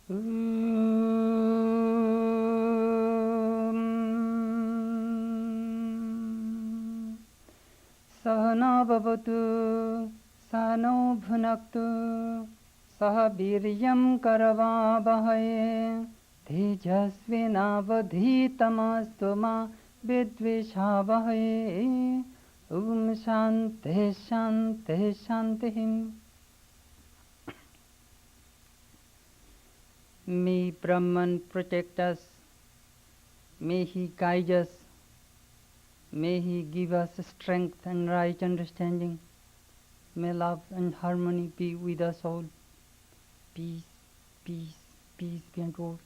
Sahana bhavatu sano bhunaktu saha viryam karavavahaye tejasvinavadhitamastu ma vidvishavahaye. Shanti Shanti Shanti. May Brahman protect us, may he guide us, may he give us strength and right understanding, may love and harmony be with us all. Peace, peace, peace be unto all.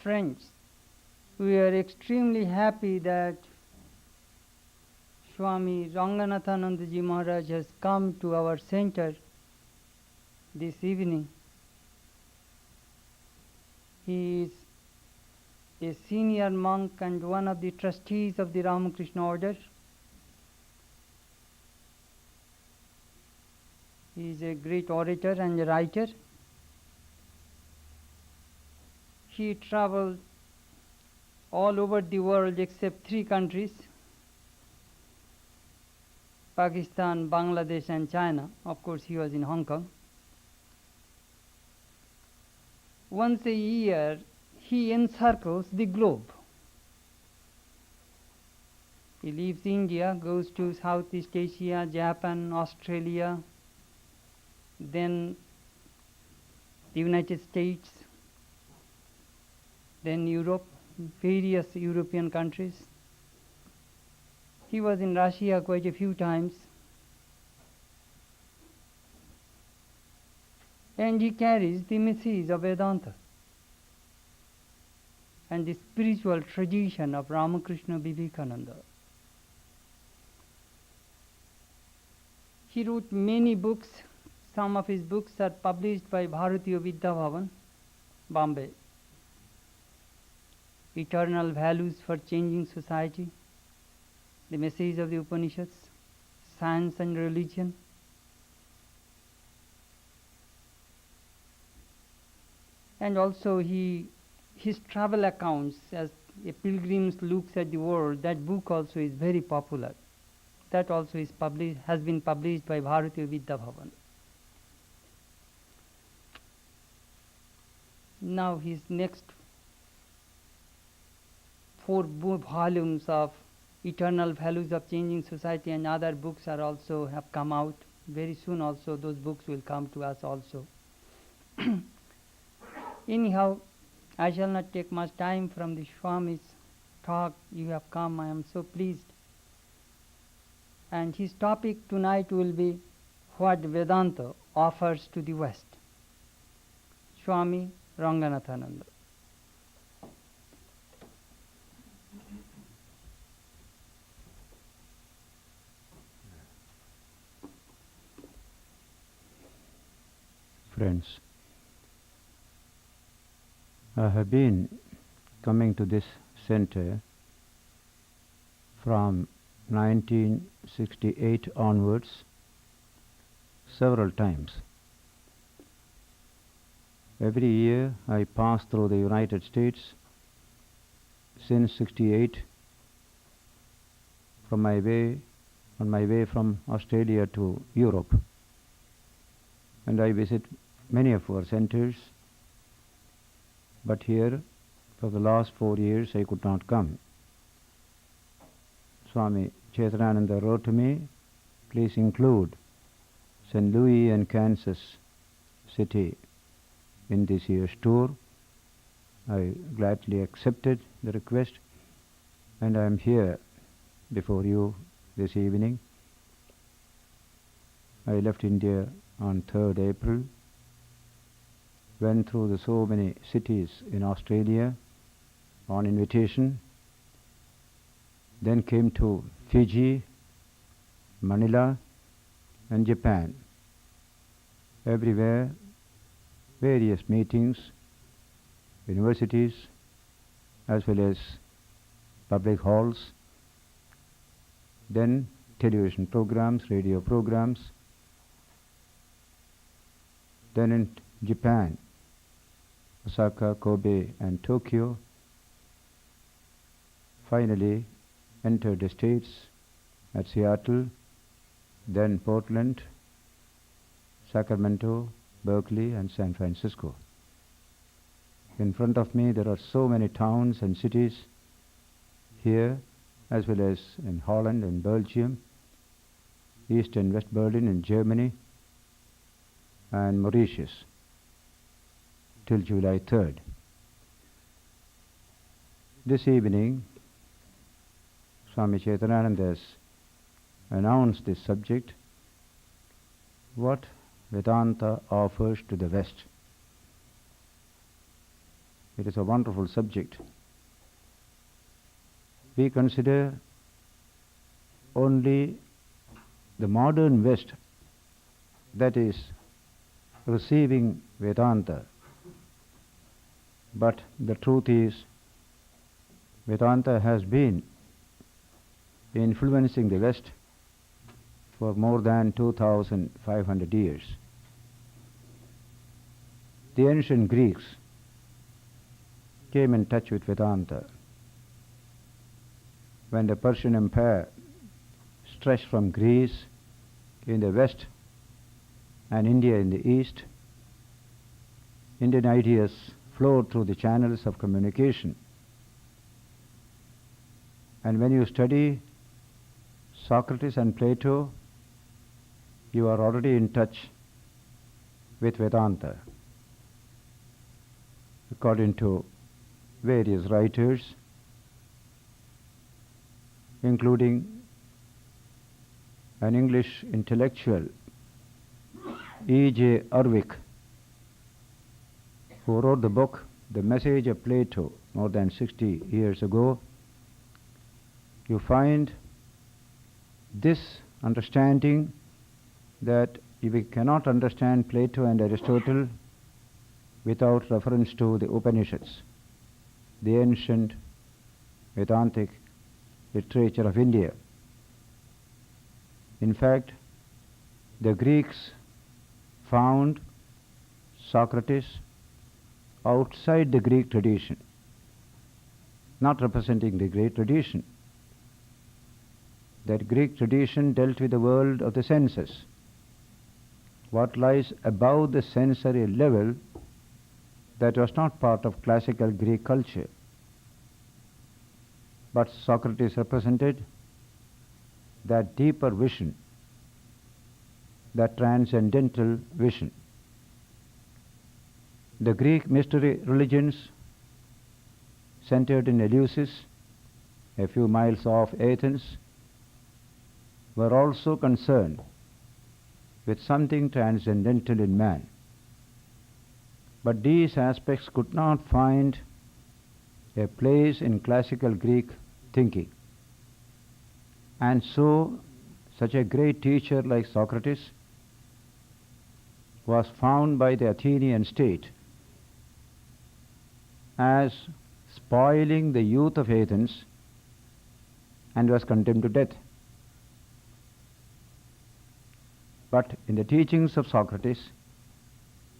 Friends, we are extremely happy that Swami Ranganathananda ji Maharaj has come to our center this evening. He is a senior monk and one of the trustees of the Ramakrishna order. He is a great orator and a writer. He traveled all over the world except 3 countries, Pakistan, Bangladesh and China. Of course, he was in Hong Kong. Once a year, he encircles the globe. He leaves India, goes to Southeast Asia, Japan, Australia, then the United States, then Europe, various European countries. He was in Russia quite a few times. And he carries the message of Vedanta and the spiritual tradition of Ramakrishna Vivekananda. He wrote many books. Some of his books are published by Bharatiya Vidya Bhavan, Bombay. Eternal Values for Changing Society, The Message of the Upanishads, Science and Religion. And also his travel accounts, as a pilgrim looks at the world, that book also is very popular. That also is has been published by Bharatiya Vidya Bhavan. Now his next 4 volumes of Eternal Values of Changing Society and other books are also have come out. Very soon also those books will come to us also. Anyhow, I shall not take much time from the Swami's talk. You have come, I am so pleased. And his topic tonight will be what Vedanta offers to the West. Swami Ranganathananda. Friends, I have been coming to this center from 1968 onwards several times. Every year I pass through the United States. Since 68, on my way from Australia to Europe, and I visit many of our centers. But here, for the last 4 years, I could not come. Swami Chidananda wrote to me, please include St. Louis and Kansas City in this year's tour. I gladly accepted the request, and I am here before you this evening. I left India on 3rd April, went through so many cities in Australia on invitation, then came to Fiji, Manila and Japan. Everywhere, various meetings, universities, as well as public halls, then television programs, radio programs, then in Japan, Osaka, Kobe and Tokyo, finally entered the States at Seattle, then Portland, Sacramento, Berkeley and San Francisco. In front of me there are so many towns and cities here, as well as in Holland and Belgium, East and West Berlin in Germany, and Mauritius till July 3rd. This evening, Swami Chaitananda has announced this subject, what Vedanta offers to the West. It is a wonderful subject. We consider only the modern West, that is, receiving Vedanta. But the truth is, Vedanta has been influencing the West for more than 2,500 years. The ancient Greeks came in touch with Vedanta. When the Persian Empire stretched from Greece in the west and India in the east, Indian ideas flowed through the channels of communication. And when you study Socrates and Plato, you are already in touch with Vedanta. According to various writers, including an English intellectual, E.J. Urwick, who wrote the book The Message of Plato more than 60 years ago, you find this understanding that we cannot understand Plato and Aristotle without reference to the Upanishads, the ancient Vedantic literature of India. In fact, the Greeks found Socrates outside the Greek tradition, not representing the Greek tradition. That Greek tradition dealt with the world of the senses. What lies above the sensory level, that was not part of classical Greek culture. But Socrates represented that deeper vision, that transcendental vision. The Greek mystery religions, centered in Eleusis, a few miles off Athens, were also concerned with something transcendental in man. But these aspects could not find a place in classical Greek thinking. And so, such a great teacher like Socrates was found by the Athenian state as spoiling the youth of Athens and was condemned to death. But in the teachings of Socrates,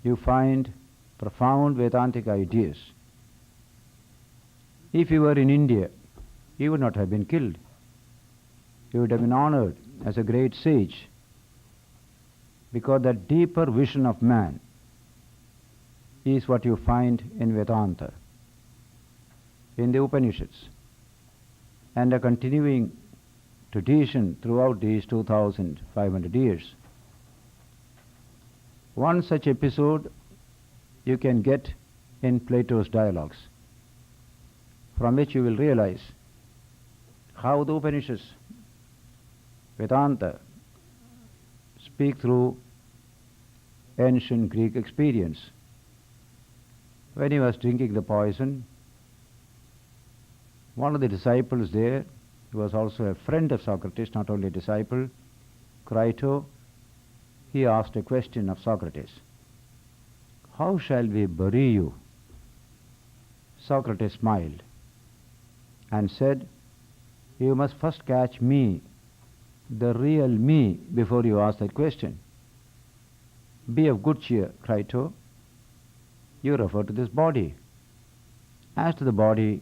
you find profound Vedantic ideas. If you were in India, you would not have been killed. You would have been honored as a great sage, because that deeper vision of man is what you find in Vedanta, in the Upanishads, and a continuing tradition throughout these 2,500 years. One such episode you can get in Plato's dialogues, from which you will realize how the Upanishads, Vedanta, speak through ancient Greek experience. When he was drinking the poison, one of the disciples there, who was also a friend of Socrates, not only a disciple, Crito, he asked a question of Socrates. How shall we bury you? Socrates smiled and said, You must first catch me, the real me, before you ask that question. Be of good cheer, Crito. You refer to this body. As to the body,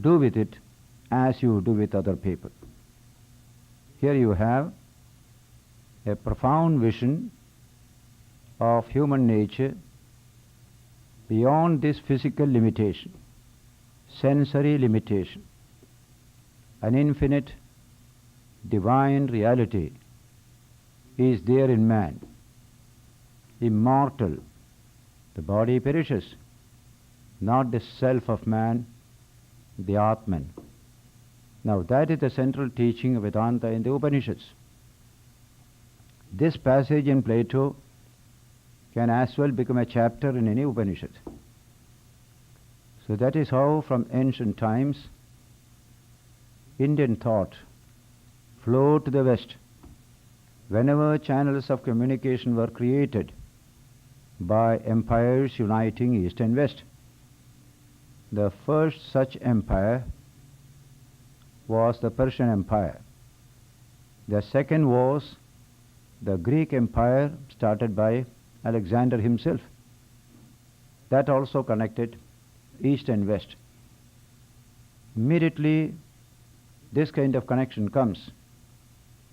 do with it as you do with other people. Here you have a profound vision of human nature beyond this physical limitation, sensory limitation. An infinite divine reality is there in man, immortal. The body perishes, not the self of man, the Atman. Now that is the central teaching of Vedanta in the Upanishads. This passage in Plato can as well become a chapter in any Upanishad. So that is how from ancient times Indian thought flowed to the West. Whenever channels of communication were created by empires uniting East and West, the first such empire was the Persian Empire. The second was the Greek Empire started by Alexander himself. That also connected East and West. Immediately this kind of connection comes,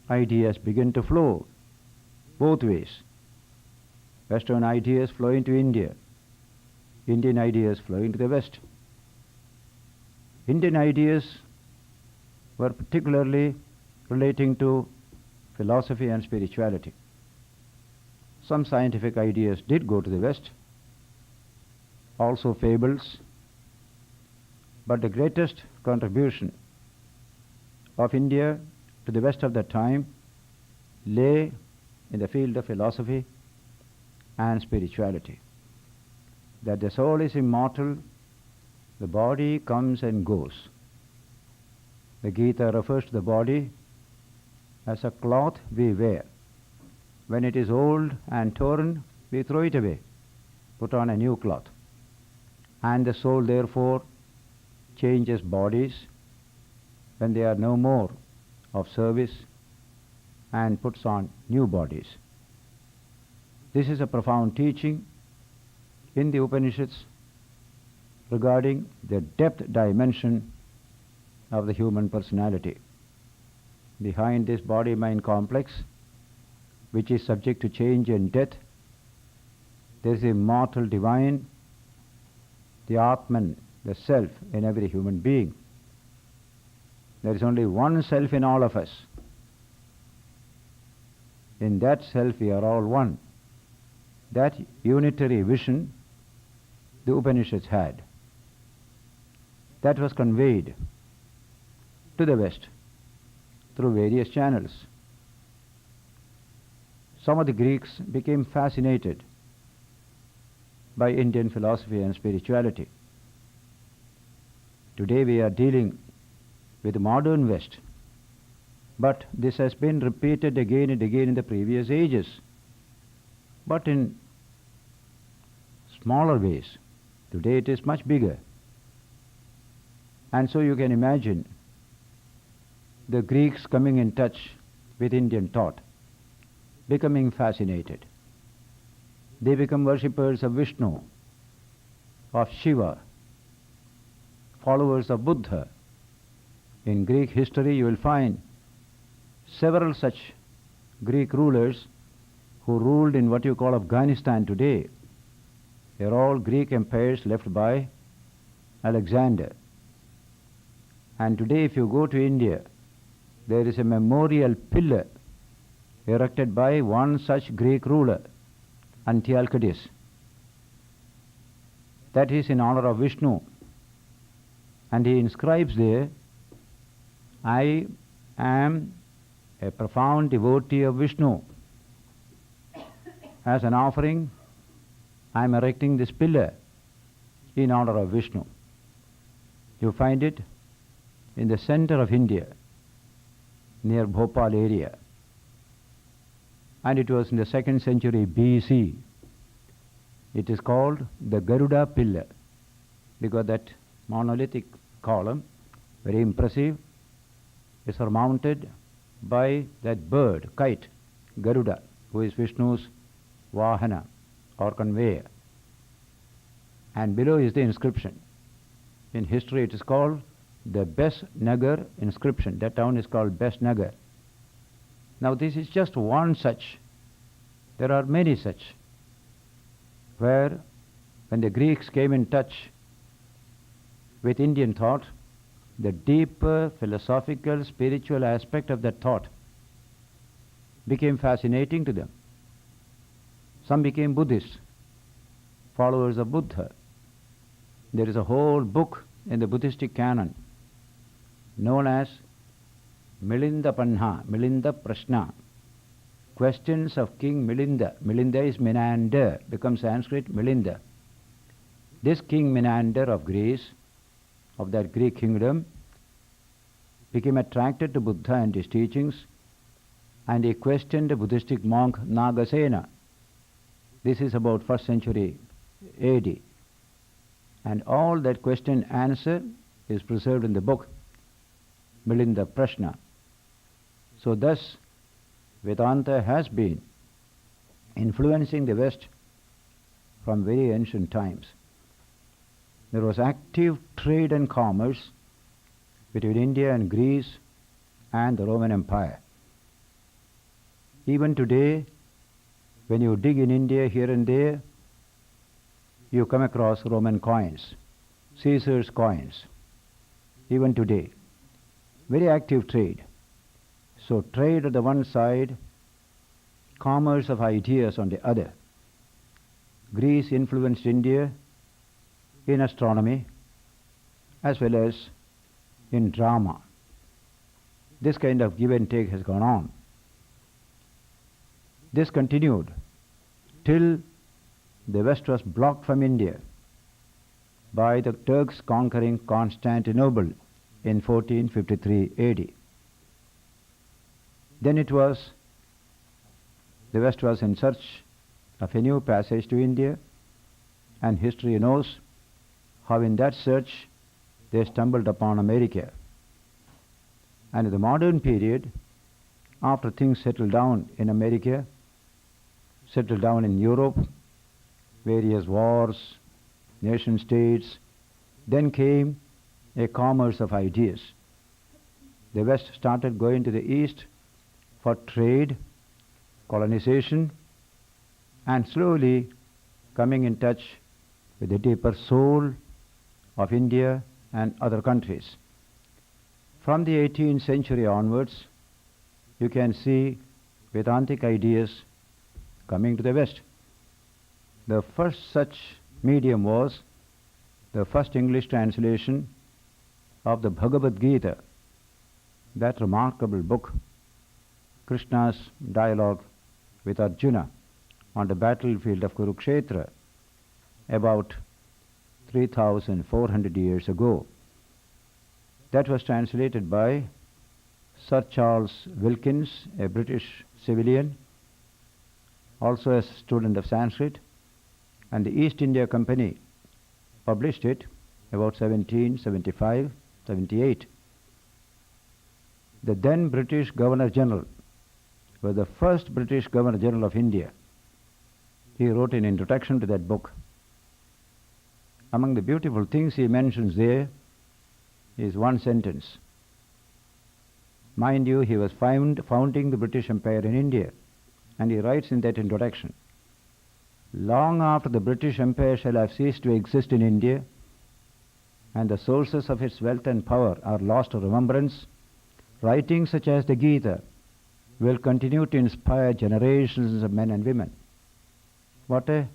ideas begin to flow both ways. Western ideas flow into India, Indian ideas flow into the West. Indian ideas were particularly relating to philosophy and spirituality. Some scientific ideas did go to the West, also fables, but the greatest contribution of India to the West of that time lay in the field of philosophy and spirituality. That the soul is immortal, the body comes and goes. The Gita refers to the body as a cloth we wear. When it is old and torn, we throw it away, put on a new cloth. And the soul therefore changes bodies when they are no more of service and puts on new bodies. This is a profound teaching in the Upanishads regarding the depth dimension of the human personality. Behind this body-mind complex, which is subject to change and death, there is the immortal divine, the Atman, the self in every human being. There is only one self in all of us. In that self we are all one. That unitary vision the Upanishads had. That was conveyed to the West through various channels. Some of the Greeks became fascinated by Indian philosophy and spirituality. Today we are dealing with the modern West, but this has been repeated again and again in the previous ages, but in smaller ways. Today it is much bigger. And so you can imagine the Greeks coming in touch with Indian thought, becoming fascinated. They become worshippers of Vishnu, of Shiva, followers of Buddha. In Greek history you will find several such Greek rulers who ruled in what you call Afghanistan today. They are all Greek empires left by Alexander. And today if you go to India, there is a memorial pillar erected by one such Greek ruler, Untitled Chapter. That is in honor of Vishnu. And he inscribes there, I am a profound devotee of Vishnu. As an offering, I am erecting this pillar in honor of Vishnu. You find it in the center of India, near Bhopal area. And it was in the 2nd century BC. It is called the Garuda pillar, because that monolithic column, very impressive, is surmounted by that bird, kite, Garuda, who is Vishnu's Vahana or conveyor. And below is the inscription. In history it is called the Besnagar inscription. That town is called Besnagar. Now this is just one such. There are many such, where when the Greeks came in touch with Indian thought, the deeper philosophical, spiritual aspect of that thought became fascinating to them. Some became Buddhists, followers of Buddha. There is a whole book in the Buddhistic canon known as Milinda Prashna, questions of King Milinda. Milinda is Menander, becomes Sanskrit Milinda. This King Menander of Greece, of that Greek kingdom, became attracted to Buddha and his teachings, and he questioned the Buddhistic monk Nagasena. This is about 1st century AD. And all that question answer is preserved in the book Milinda Prashna. So thus Vedanta has been influencing the West from very ancient times. There was active trade and commerce between India and Greece and the Roman Empire. Even today, when you dig in India here and there, you come across Roman coins, Caesar's coins, even today. Very active trade. So trade at the one side, commerce of ideas on the other. Greece influenced India in astronomy as well as in drama. This kind of give and take has gone on. This continued till the West was blocked from India by the Turks conquering Constantinople in 1453 AD. Then the West was in search of a new passage to India, and history knows how in that search they stumbled upon America. And in the modern period, after things settled down in America, settled down in Europe, various wars, nation states, then came a commerce of ideas. The West started going to the East for trade, colonization, and slowly coming in touch with the deeper soul of India and other countries. From the 18th century onwards, you can see Vedantic ideas coming to the West. The first such medium was the first English translation of the Bhagavad-Gita, that remarkable book, Krishna's dialogue with Arjuna on the battlefield of Kurukshetra about 3,400 years ago. That was translated by Sir Charles Wilkins, a British civilian, also a student of Sanskrit, and the East India Company published it about 1775-78. The then British Governor General was the first British Governor General of India. He wrote an introduction to that book. Among the beautiful things he mentions there is one sentence. Mind you, he was founding the British Empire in India, and he writes in that introduction, "Long after the British Empire shall have ceased to exist in India, and the sources of its wealth and power are lost to remembrance, writings such as the Gita will continue to inspire generations of men and women." What a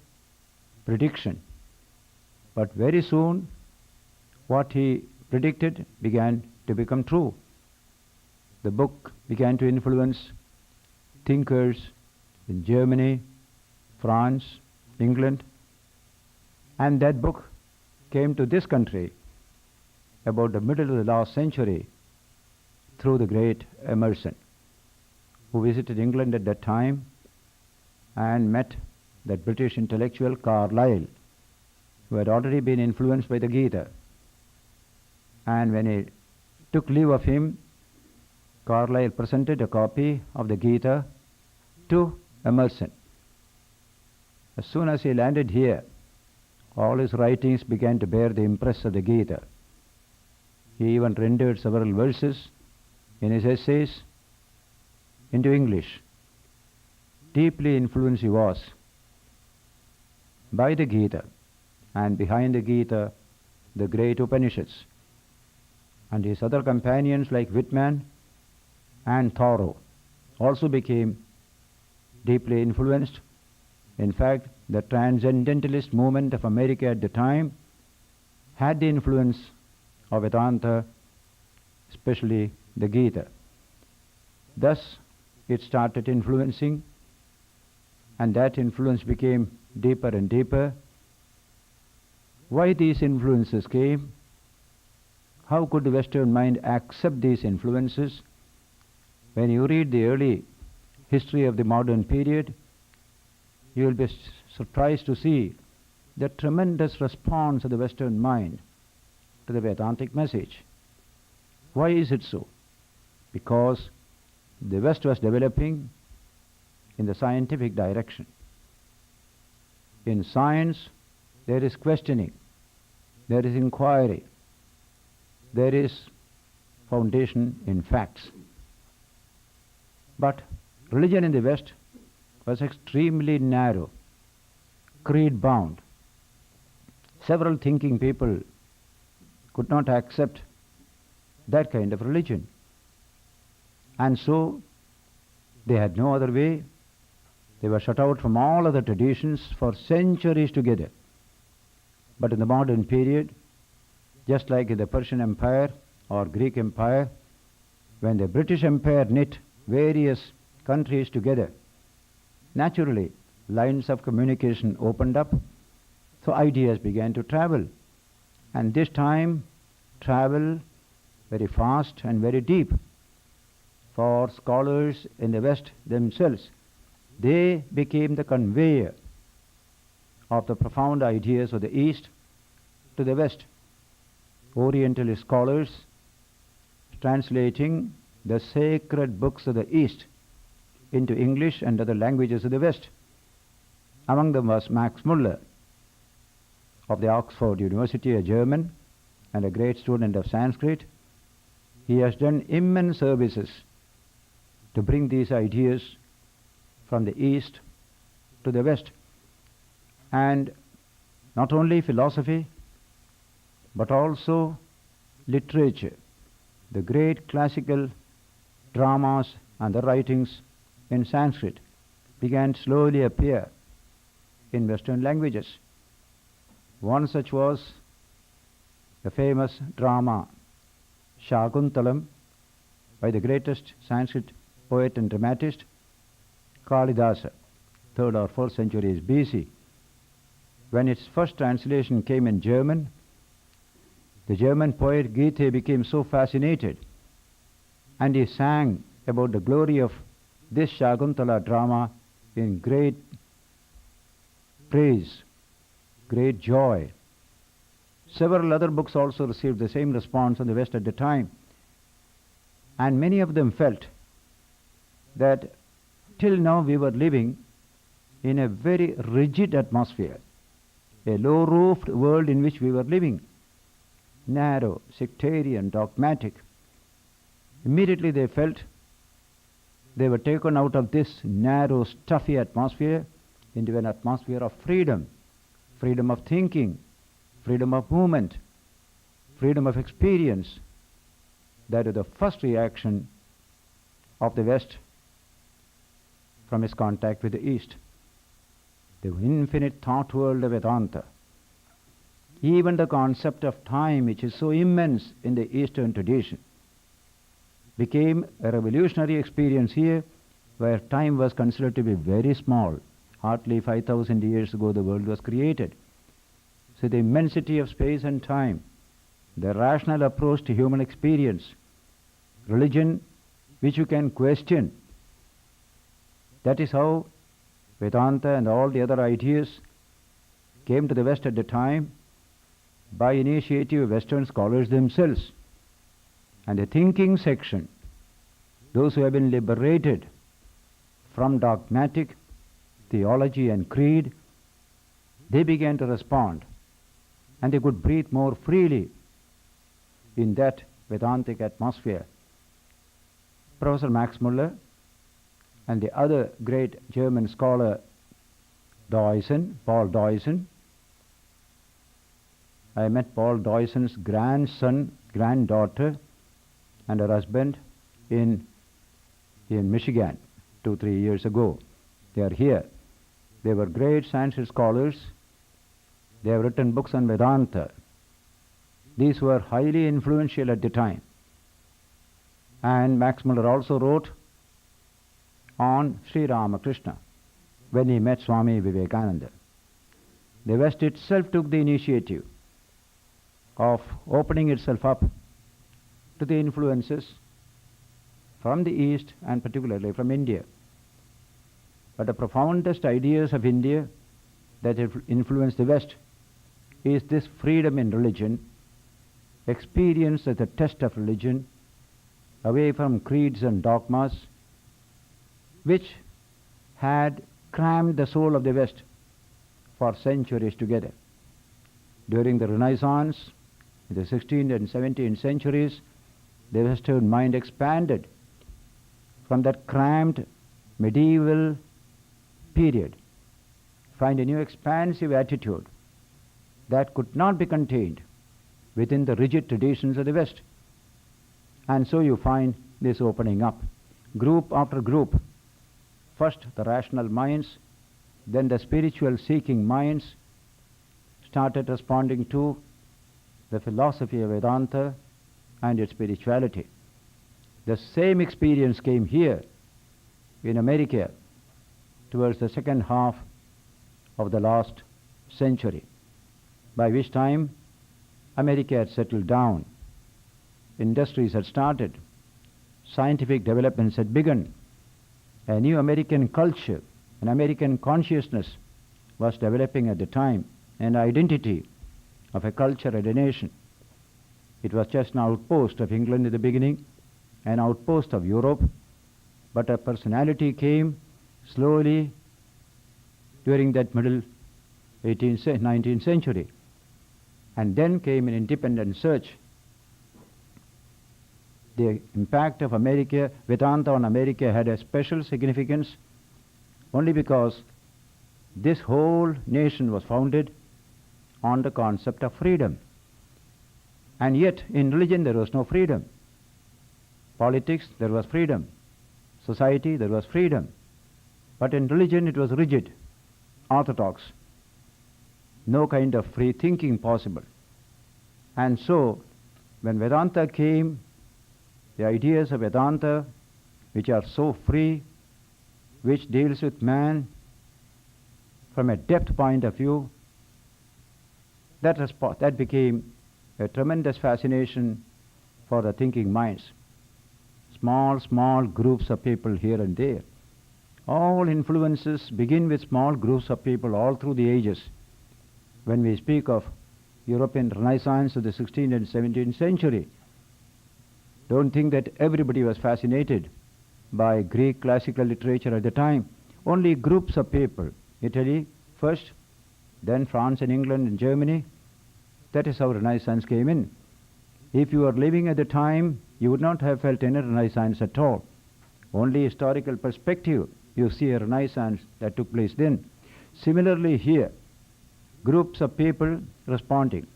prediction. But very soon, what he predicted began to become true. The book began to influence thinkers in Germany, France, England, and that book came to this country about the middle of the last century through the great Emerson, who visited England at that time and met that British intellectual Carlyle, who had already been influenced by the Gita. And when he took leave of him, Carlyle presented a copy of the Gita to Emerson. As soon as he landed here, all his writings began to bear the impress of the Gita. He even rendered several verses in his essays into English. Deeply influenced he was by the Gita, and behind the Gita, the great Upanishads. And his other companions like Whitman and Thoreau also became deeply influenced. In fact, the transcendentalist movement of America at the time had the influence of Vedanta, especially the Gita. Thus, it started influencing, and that influence became deeper and deeper. Why these influences came? How could the Western mind accept these influences? When you read the early history of the modern period, you will be surprised to see the tremendous response of the Western mind to the Vedantic message. Why is it so? Because the West was developing in the scientific direction. In science, there is questioning, there is inquiry, there is foundation in facts. But religion in the West was extremely narrow, creed-bound. Several thinking people could not accept that kind of religion. And so they had no other way. They were shut out from all other traditions for centuries together. But in the modern period, just like in the Persian Empire or Greek Empire, when the British Empire knit various countries together, naturally lines of communication opened up, so ideas began to travel. And this time, travel very fast and very deep. For scholars in the West themselves, they became the conveyor of the profound ideas of the East to the West. Orientalist scholars translating the sacred books of the East into English and other languages of the West. Among them was Max Muller of the Oxford University, a German and a great student of Sanskrit. He has done immense services to bring these ideas from the East to the West. And not only philosophy, but also literature. The great classical dramas and the writings in Sanskrit began to slowly appear in Western languages. One such was the famous drama Shakuntalam by the greatest Sanskrit poet and dramatist Kalidasa, 3rd or 4th centuries BC. When its first translation came in German, the German poet Goethe became so fascinated, and he sang about the glory of this Shakuntala drama in great praise, great joy. Several other books also received the same response in the West at the time, and many of them felt that till now we were living in a very rigid atmosphere, a low-roofed world in which we were living, narrow, sectarian, dogmatic. Immediately they felt they were taken out of this narrow, stuffy atmosphere into an atmosphere of freedom, freedom of thinking, freedom of movement, freedom of experience. That is the first reaction of the West from its contact with the East. The infinite thought world of Vedanta. Even the concept of time, which is so immense in the Eastern tradition, became a revolutionary experience here, where time was considered to be very small. Hardly 5,000 years ago the world was created. So the immensity of space and time, the rational approach to human experience, religion which you can question, that is how Vedanta and all the other ideas came to the West at the time by initiative of Western scholars themselves. And the thinking section those who have been liberated from dogmatic theology and creed, they began to respond, and they could breathe more freely in that Vedantic atmosphere. Professor Max Muller and the other great German scholar Paul Deussen. I met Paul Deussen's granddaughter and her husband in Michigan 2-3 years ago. They are here. They were great Sanskrit scholars. They have written books on Vedanta. These were highly influential at the time. And Max Muller also wrote on Sri Ramakrishna when he met Swami Vivekananda. The West itself took the initiative of opening itself up to the influences from the East and particularly from India. But the profoundest ideas of India that have influenced the West is this freedom in religion, experience as the test of religion, away from creeds and dogmas, which had crammed the soul of the West for centuries together. During the Renaissance, in the 16th and 17th centuries, the Western mind expanded from that cramped medieval period, find a new expansive attitude that could not be contained within the rigid traditions of the West. And so you find this opening up, group after group. First the rational minds, then the spiritual seeking minds started responding to the philosophy of Vedanta and its spirituality. The same experience came here in America towards the second half of the last century, by which time America had settled down, industries had started, scientific developments had begun, a new American culture, an American consciousness was developing at the time, an identity of a culture and a nation. It was just an outpost of England in the beginning, an outpost of Europe, but a personality came slowly during that middle 19th century. And then came an independent search. The impact of America, Vedanta on America had a special significance only because this whole nation was founded on the concept of freedom. And yet in religion there was no freedom. Politics, there was freedom. Society, there was freedom. But in religion it was rigid, orthodox. No kind of free thinking possible. And so when Vedanta came, the ideas of Vedanta, which are so free, which deals with man from a depth point of view, that became a tremendous fascination for the thinking minds. Small groups of people here and there. All influences begin with small groups of people all through the ages. When we speak of European Renaissance of the 16th and 17th century, don't think that everybody was fascinated by Greek classical literature at the time. Only groups of people, Italy first, then France and England and Germany. That is how Renaissance came in. If you were living at the time, you would not have felt any Renaissance at all. Only historical perspective, you see a Renaissance that took place then. Similarly here, groups of people responding.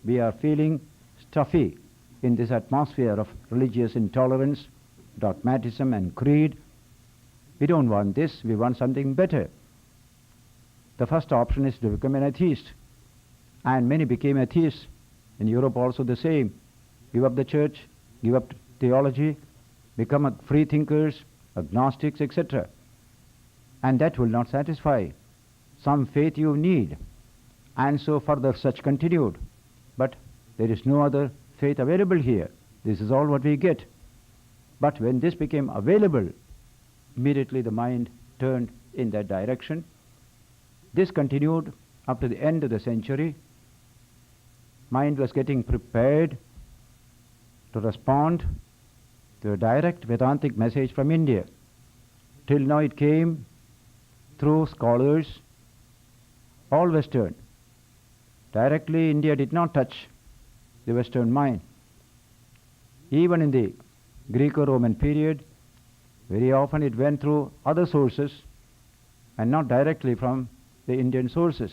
We are feeling stuffy in this atmosphere of religious intolerance, dogmatism and creed. We don't want this, we want something better. The first option is to become an atheist. And many became atheists. In Europe also the same. Give up the church, give up theology, become free thinkers, agnostics, etc. And that will not satisfy. Some faith you need. And so further such continued. But there is no other faith available here. This is all what we get. But when this became available, immediately the mind turned in that direction. This continued up to the end of the century. Mind was getting prepared to respond to to a direct Vedantic message from India. Till now it came through scholars, all Western. Directly India did not touch the Western mind. Even in the Greco-Roman period, very often it went through other sources and not directly from the Indian sources.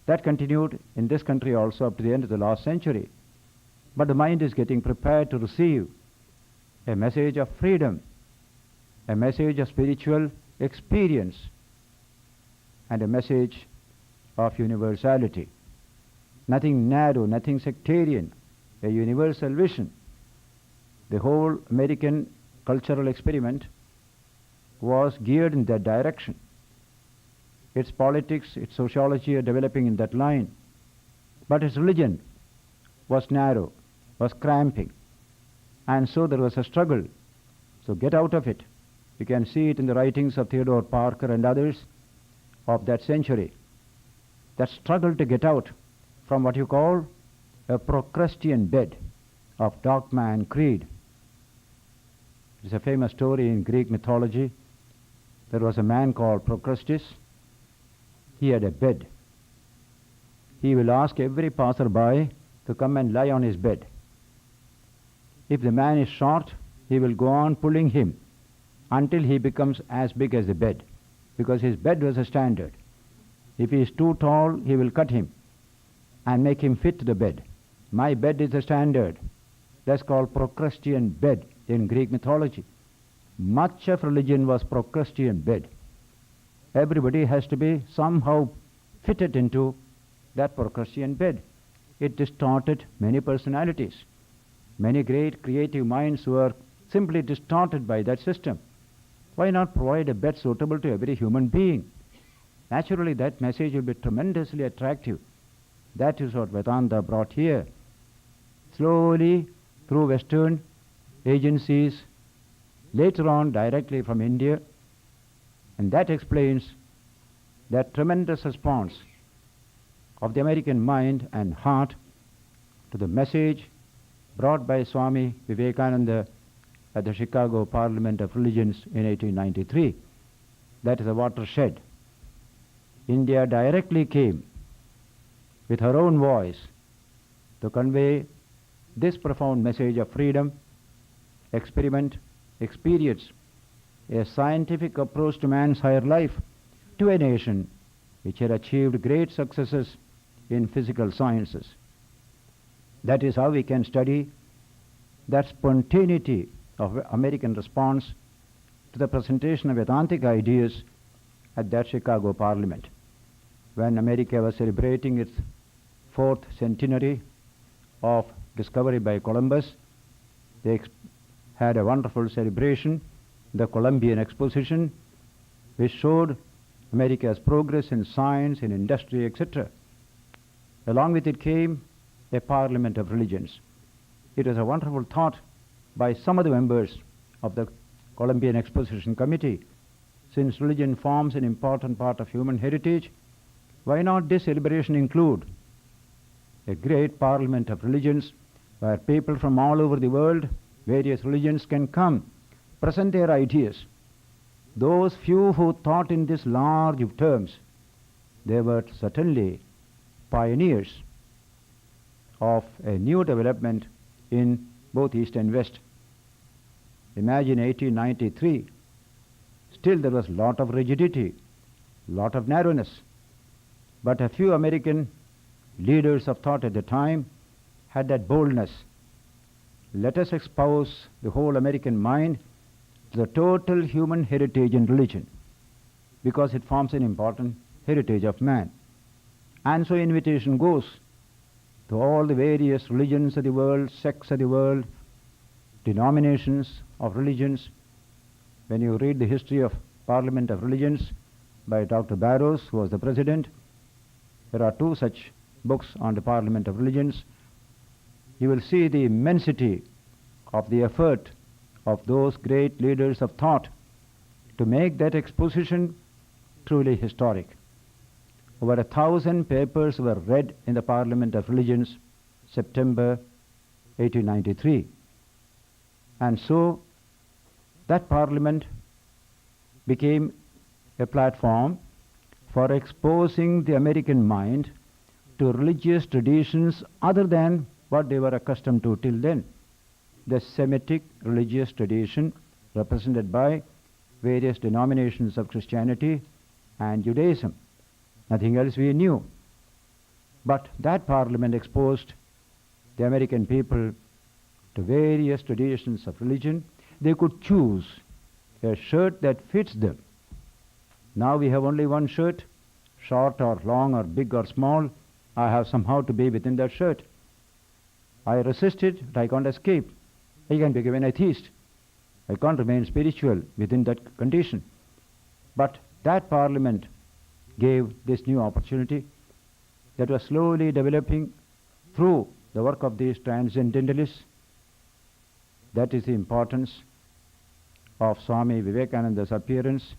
That continued in this country also up to the end of the last century. But the mind is getting prepared to receive a message of freedom, a message of spiritual experience, and a message of universality. Nothing narrow, nothing sectarian, a universal vision. The whole American cultural experiment was geared in that direction. Its politics, its sociology are developing in that line. But its religion was narrow, was cramping. And so there was a struggle. So get out of it. You can see it in the writings of Theodore Parker and others of that century. That struggle to get out from what you call a Procrustean bed of dogma and creed. It's a famous story in Greek mythology. There was a man called Procrustes. He had a bed. He will ask every passerby to come and lie on his bed. If the man is short, he will go on pulling him until he becomes as big as the bed, because his bed was a standard. If he is too tall, he will cut him and make him fit the bed. My bed is the standard. That's called Procrustean bed in Greek mythology. Much of religion was Procrustean bed. Everybody has to be somehow fitted into that Procrustean bed. It distorted many personalities. Many great creative minds were simply distorted by that system. Why not provide a bed suitable to every human being? Naturally, that message will be tremendously attractive. That is what Vedanta brought here. Slowly, through Western agencies, later on directly from India, and that explains that tremendous response of the American mind and heart to the message brought by Swami Vivekananda at the Chicago Parliament of Religions in 1893. That is a watershed. India directly came with her own voice to convey this profound message of freedom, experiment, experience, a scientific approach to man's higher life, to a nation which had achieved great successes in physical sciences. That is how we can study that spontaneity of American response to the presentation of Vedantic ideas at that Chicago Parliament. When America was celebrating its 4th centenary of discovery by Columbus, they had a wonderful celebration, the Columbian Exposition, which showed America's progress in science, in industry, etc. Along with it came a Parliament of Religions. It was a wonderful thought by some of the members of the Columbian Exposition Committee. Since religion forms an important part of human heritage, why not this celebration include a great Parliament of Religions where people from all over the world, various religions, can come, present their ideas. Those few who thought in these large terms, they were certainly pioneers of a new development in both East and West. Imagine 1893. Still there was a lot of rigidity, lot of narrowness. But a few American leaders of thought at the time had that boldness. Let us expose the whole American mind to the total human heritage in religion, because it forms an important heritage of man. And so invitation goes to all the various religions of the world, sects of the world, denominations of religions. When you read the history of Parliament of Religions by Dr. Barrows, who was the president, there are 2 such books on the Parliament of Religions. You will see the immensity of the effort of those great leaders of thought to make that exposition truly historic. Over 1,000 papers were read in the Parliament of Religions, September 1893. And so that parliament became a platform for exposing the American mind to religious traditions other than what they were accustomed to till then. The Semitic religious tradition represented by various denominations of Christianity and Judaism. Nothing else we knew. But that parliament exposed the American people to various traditions of religion. They could choose a shirt that fits them. Now we have only one shirt, short or long or big or small. I have somehow to be within that shirt. I resisted, but I can't escape. I can become an atheist. I can't remain spiritual within that condition. But that parliament gave this new opportunity that was slowly developing through the work of these transcendentalists. That is the importance of Swami Vivekananda's appearance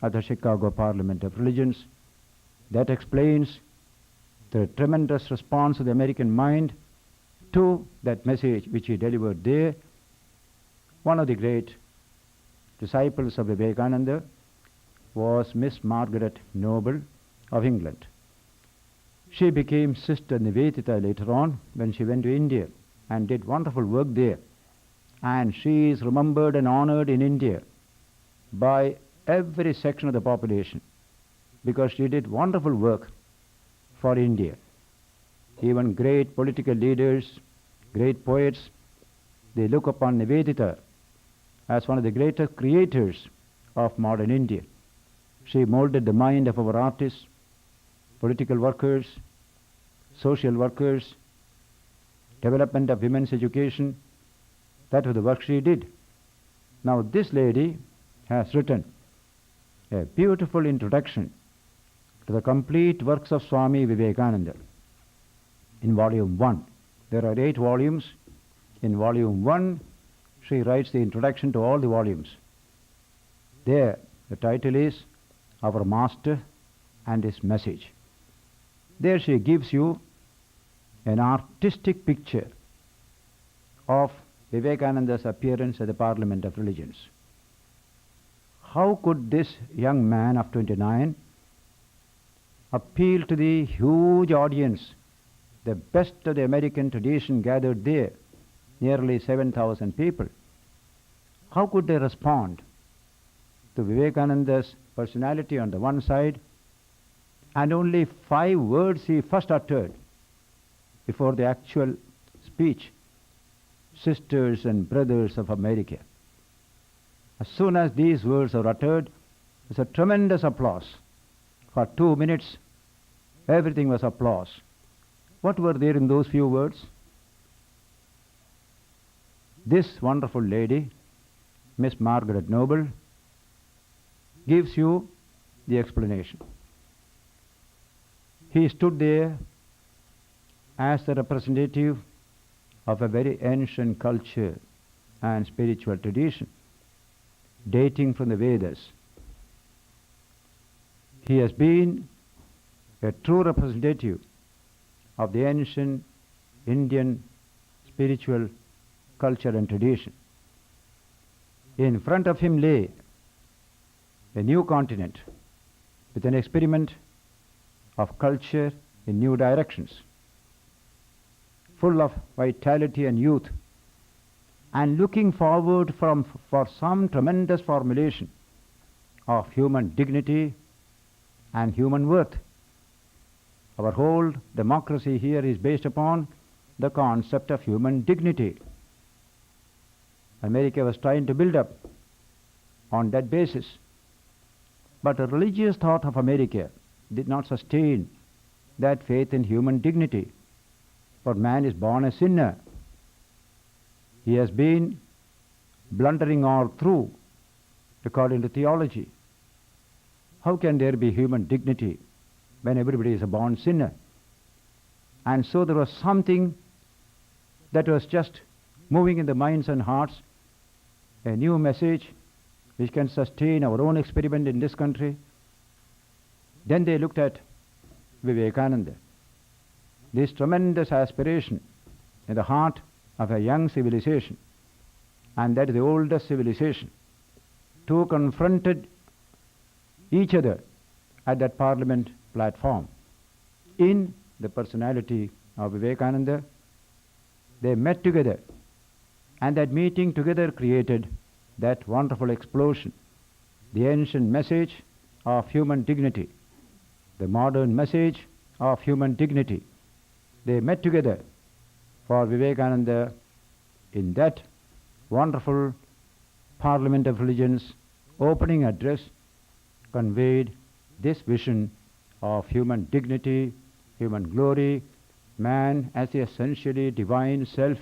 at the Chicago Parliament of Religions. That explains the tremendous response of the American mind to that message which he delivered there. One of the great disciples of Vivekananda was Miss Margaret Noble of England. She became Sister Nivedita later on when she went to India and did wonderful work there. And she is remembered and honored in India by every section of the population because she did wonderful work for India. Even great political leaders, great poets, they look upon Nivedita as one of the greatest creators of modern India. She molded the mind of our artists, political workers, social workers, development of women's education. That was the work she did. Now this lady has written a beautiful introduction to the complete works of Swami Vivekananda. In volume 1, there are 8 volumes. In volume 1, she writes the introduction to all the volumes. There, the title is Our Master and His Message. There she gives you an artistic picture of Vivekananda's appearance at the Parliament of Religions. How could this young man of 29 appeal to the huge audience, the best of the American tradition gathered there, nearly 7,000 people? How could they respond to Vivekananda's personality on the one side and only 5 words he first uttered before the actual speech? Sisters and brothers of America. As soon as these words are uttered, there's a tremendous applause. For 2 minutes, everything was applause. What were there in those few words? This wonderful lady, Miss Margaret Noble, gives you the explanation. He stood there as the representative of a very ancient culture and spiritual tradition, dating from the Vedas. He has been a true representative of the ancient Indian spiritual culture and tradition. In front of him lay a new continent with an experiment of culture in new directions, full of vitality and youth, and looking forward for some tremendous formulation of human dignity and human worth. Our whole democracy here is based upon the concept of human dignity. America was trying to build up on that basis. But the religious thought of America did not sustain that faith in human dignity. For man is born a sinner. He has been blundering all through, according to theology. How can there be human dignity when everybody is a born sinner? And so there was something that was just moving in the minds and hearts, a new message which can sustain our own experiment in this country. Then they looked at Vivekananda, this tremendous aspiration in the heart of a young civilization. and that is the oldest civilization. Two confronted each other at that parliament platform. In the personality of Vivekananda, they met together, and that meeting together created that wonderful explosion, the ancient message of human dignity, the modern message of human dignity. They met together for Vivekananda in that wonderful Parliament of Religions opening address conveyed this vision of human dignity, human glory, man as the essentially divine self,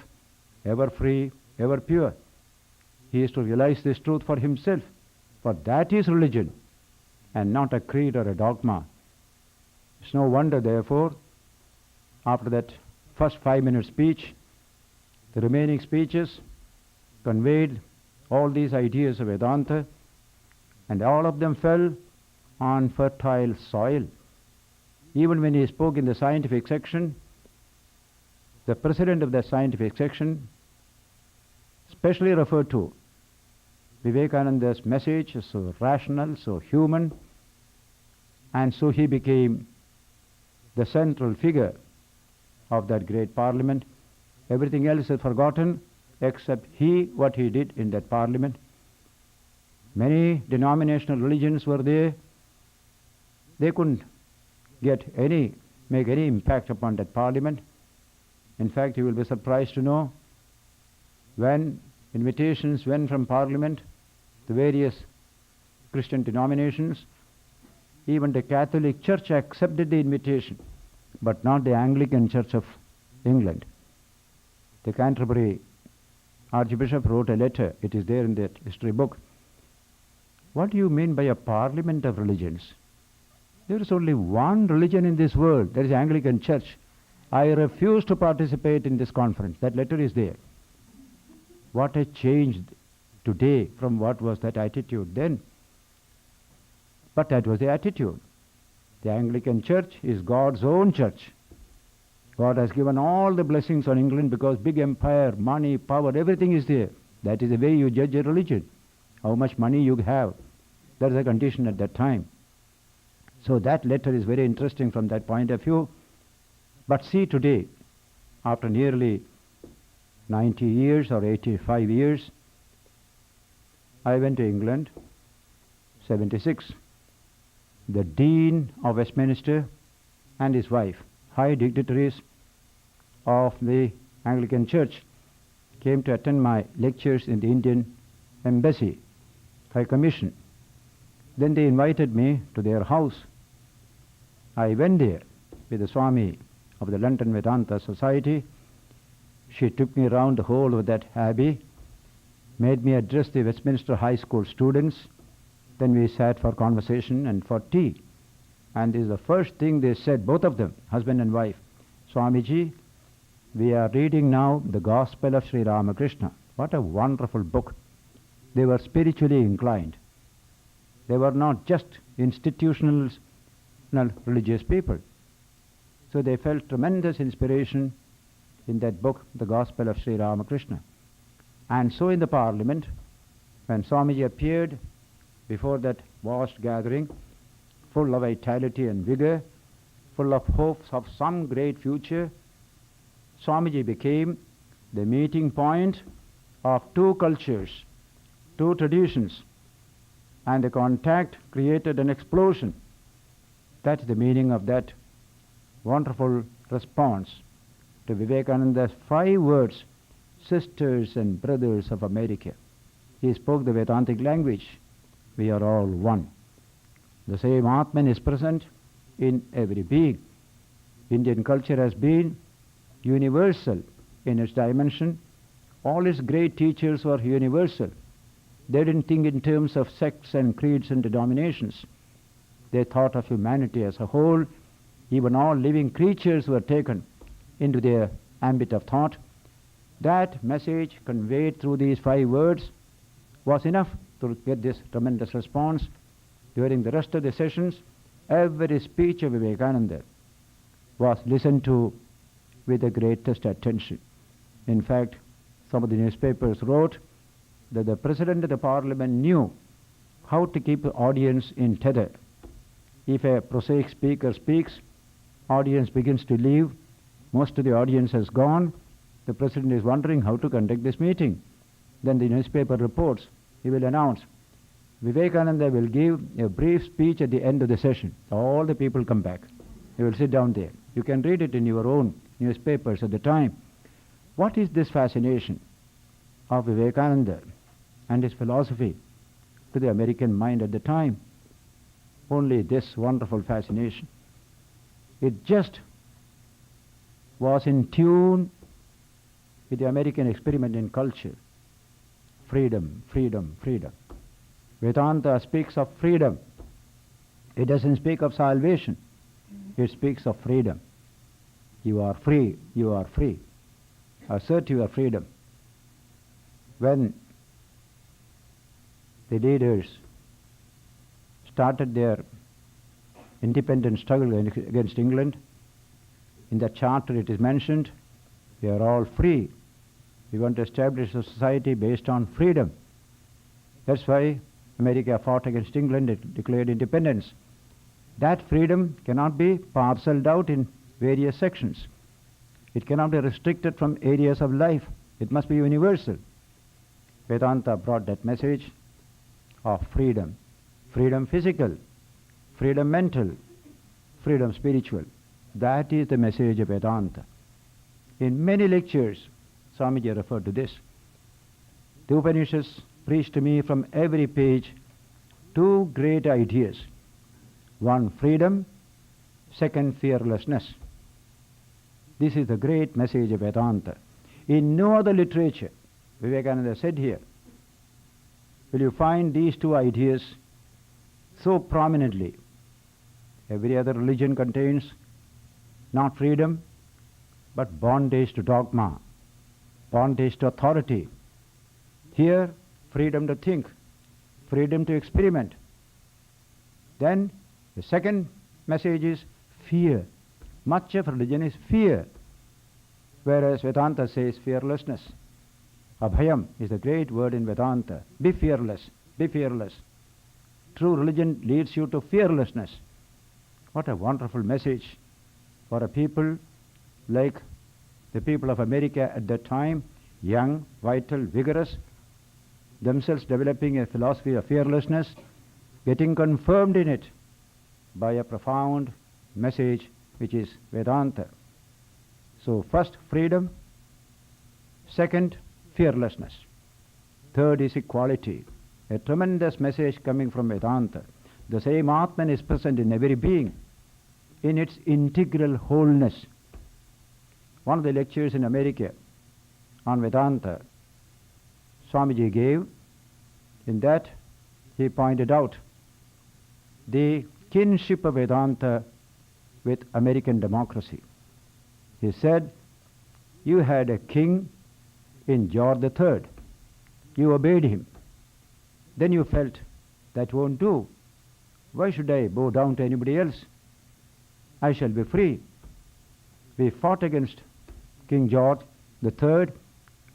ever free, ever pure. He is to realize this truth for himself, for that is religion and not a creed or a dogma. It's no wonder, therefore, after that first 5-minute speech, the remaining speeches conveyed all these ideas of Vedanta, and all of them fell on fertile soil. Even when he spoke in the scientific section, the president of the scientific section specially referred to Vivekananda's message as so rational, so human, and so he became the central figure of that great parliament. Everything else is forgotten except what he did in that parliament. Many denominational religions were there. They couldn't make any impact upon that parliament. In fact, you will be surprised to know when invitations went from parliament to various Christian denominations, even the Catholic Church accepted the invitation, but not the Anglican Church of England. The Canterbury Archbishop wrote a letter, it is there in that history book. What do you mean by a parliament of religions? There is only one religion in this world, that is the Anglican Church. I refuse to participate in this conference. That letter is there. What a change today from what was that attitude then. But that was the attitude. The Anglican Church is God's own church. God has given all the blessings on England because big empire, money, power, everything is there. That is the way you judge a religion. How much money you have. That is the condition at that time. So that letter is very interesting from that point of view. But see today, after nearly 90 years or 85 years, I went to England, 76. The Dean of Westminster and his wife, high dignitaries of the Anglican Church, came to attend my lectures in the Indian Embassy, High Commission. Then they invited me to their house. I went there with the Swami of the London Vedanta Society. She took me around the whole of that abbey, made me address the Westminster High School students. Then we sat for conversation and for tea. And this is the first thing they said, both of them, husband and wife. Swamiji, we are reading now the Gospel of Sri Ramakrishna. What a wonderful book. They were spiritually inclined. They were not just institutional religious people. So they felt tremendous inspiration in that book, the Gospel of Sri Ramakrishna. And so in the parliament, when Swamiji appeared before that vast gathering, full of vitality and vigor, full of hopes of some great future, Swamiji became the meeting point of two cultures, two traditions, and the contact created an explosion. That's the meaning of that wonderful response to Vivekananda's 5 words, sisters and brothers of America. He spoke the Vedantic language. We are all one. The same Atman is present in every being. Indian culture has been universal in its dimension. All its great teachers were universal. They didn't think in terms of sects and creeds and denominations. They thought of humanity as a whole. Even all living creatures were taken into their ambit of thought. That message conveyed through these 5 words was enough to get this tremendous response. During the rest of the sessions, every speech of Vivekananda was listened to with the greatest attention. In fact, some of the newspapers wrote that the President of the Parliament knew how to keep the audience in tether. If a prosaic speaker speaks, audience begins to leave, most of the audience has gone, the President is wondering how to conduct this meeting. Then the newspaper reports, he will announce, Vivekananda will give a brief speech at the end of the session. All the people come back. He will sit down there. You can read it in your own newspapers at the time. What is this fascination of Vivekananda and his philosophy to the American mind at the time? Only this wonderful fascination. It just was in tune with the American experiment in culture. Freedom, freedom, freedom. Vedanta speaks of freedom. It doesn't speak of salvation. It speaks of freedom. You are free, you are free. Assert your freedom. When the leaders started their independent struggle against England, in the charter it is mentioned, we are all free. We want to establish a society based on freedom. That's why America fought against England, it declared independence. That freedom cannot be parceled out in various sections. It cannot be restricted from areas of life. It must be universal. Vedanta brought that message of freedom. Freedom physical, freedom mental, freedom spiritual. That is the message of Vedanta. In many lectures, Swamiji referred to this. The Upanishads preach to me from every page two great ideas. One, freedom. Second, fearlessness. This is the great message of Vedanta. In no other literature, Vivekananda said here, will you find these two ideas so prominently. Every other religion contains not freedom, but bondage to dogma, bondage to authority. Here, freedom to think, freedom to experiment. Then, the second message is fear. Much of religion is fear, whereas Vedanta says fearlessness. Abhayam is the great word in Vedanta. Be fearless, be fearless. True religion leads you to fearlessness. What a wonderful message for a people like the people of America at that time, young, vital, vigorous, themselves developing a philosophy of fearlessness, getting confirmed in it by a profound message which is Vedanta. So first, freedom. Second, fearlessness. Third is equality. A tremendous message coming from Vedanta. The same Atman is present in every being, in its integral wholeness. One of the lectures in America on Vedanta, Swamiji gave, in that he pointed out the kinship of Vedanta with American democracy. He said, you had a king in George III. You obeyed him. Then you felt, that won't do. Why should I bow down to anybody else? I shall be free. We fought against King George III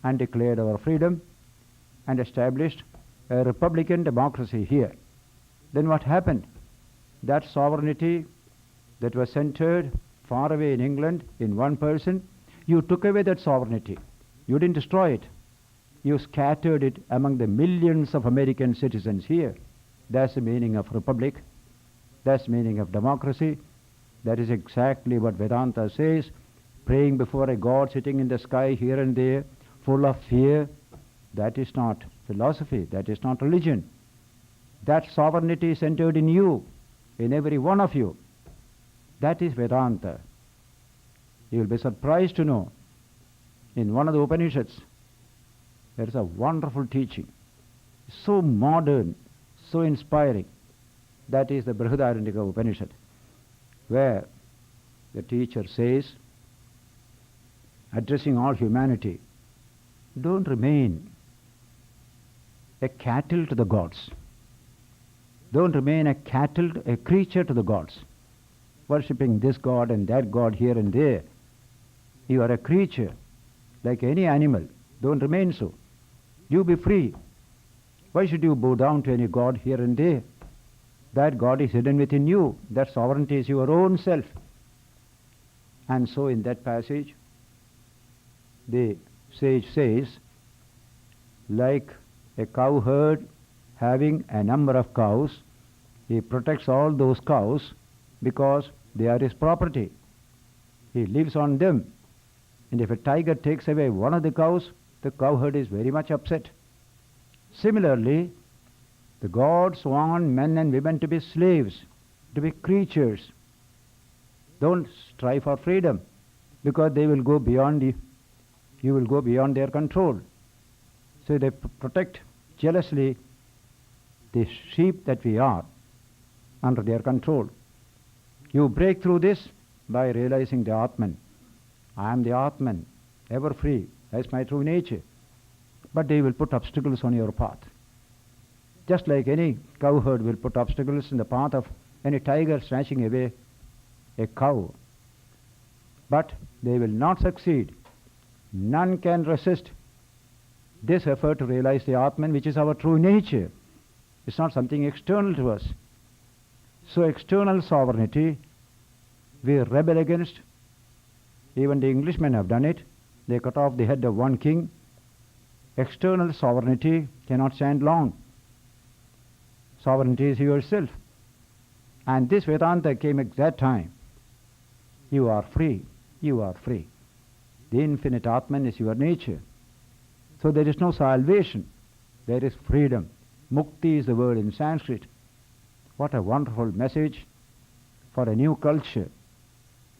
and declared our freedom and established a republican democracy here. Then what happened? That sovereignty that was centered far away in England in one person, you took away that sovereignty. You didn't destroy it. You scattered it among the millions of American citizens here. That's the meaning of republic. That's the meaning of democracy. That is exactly what Vedanta says. Praying before a God sitting in the sky here and there, full of fear, that is not philosophy, that is not religion. That sovereignty is centered in you, in every one of you. That is Vedanta. You will be surprised to know, in one of the Upanishads, there is a wonderful teaching, so modern, so inspiring. That is the Brihadaranyaka Upanishad, where the teacher says, addressing all humanity, don't remain a cattle to the gods. Don't remain a cattle, a creature to the gods, worshipping this god and that god here and there. You are a creature, like any animal. Don't remain so. You be free. Why should you bow down to any god here and there? That God is hidden within you. That sovereignty is your own self. And so in that passage, the sage says, like a cowherd having a number of cows, he protects all those cows because they are his property. He lives on them. And if a tiger takes away one of the cows, the cowherd is very much upset. Similarly, the gods want men and women to be slaves, to be creatures. Don't strive for freedom, because they will go beyond you will go beyond their control. So they protect jealously the sheep that we are under their control. You break through this by realizing the Atman. I am the Atman, ever free. That's my true nature. But they will put obstacles on your path. Just like any cowherd will put obstacles in the path of any tiger snatching away a cow. But they will not succeed. None can resist this effort to realize the Atman, which is our true nature. It's not something external to us. So external sovereignty, we rebel against. Even the Englishmen have done it. They cut off the head of one king. External sovereignty cannot stand long. Sovereignty is yourself. And this Vedanta came at that time. You are free. You are free. The infinite Atman is your nature. So there is no salvation. There is freedom. Mukti is the word in Sanskrit. What a wonderful message for a new culture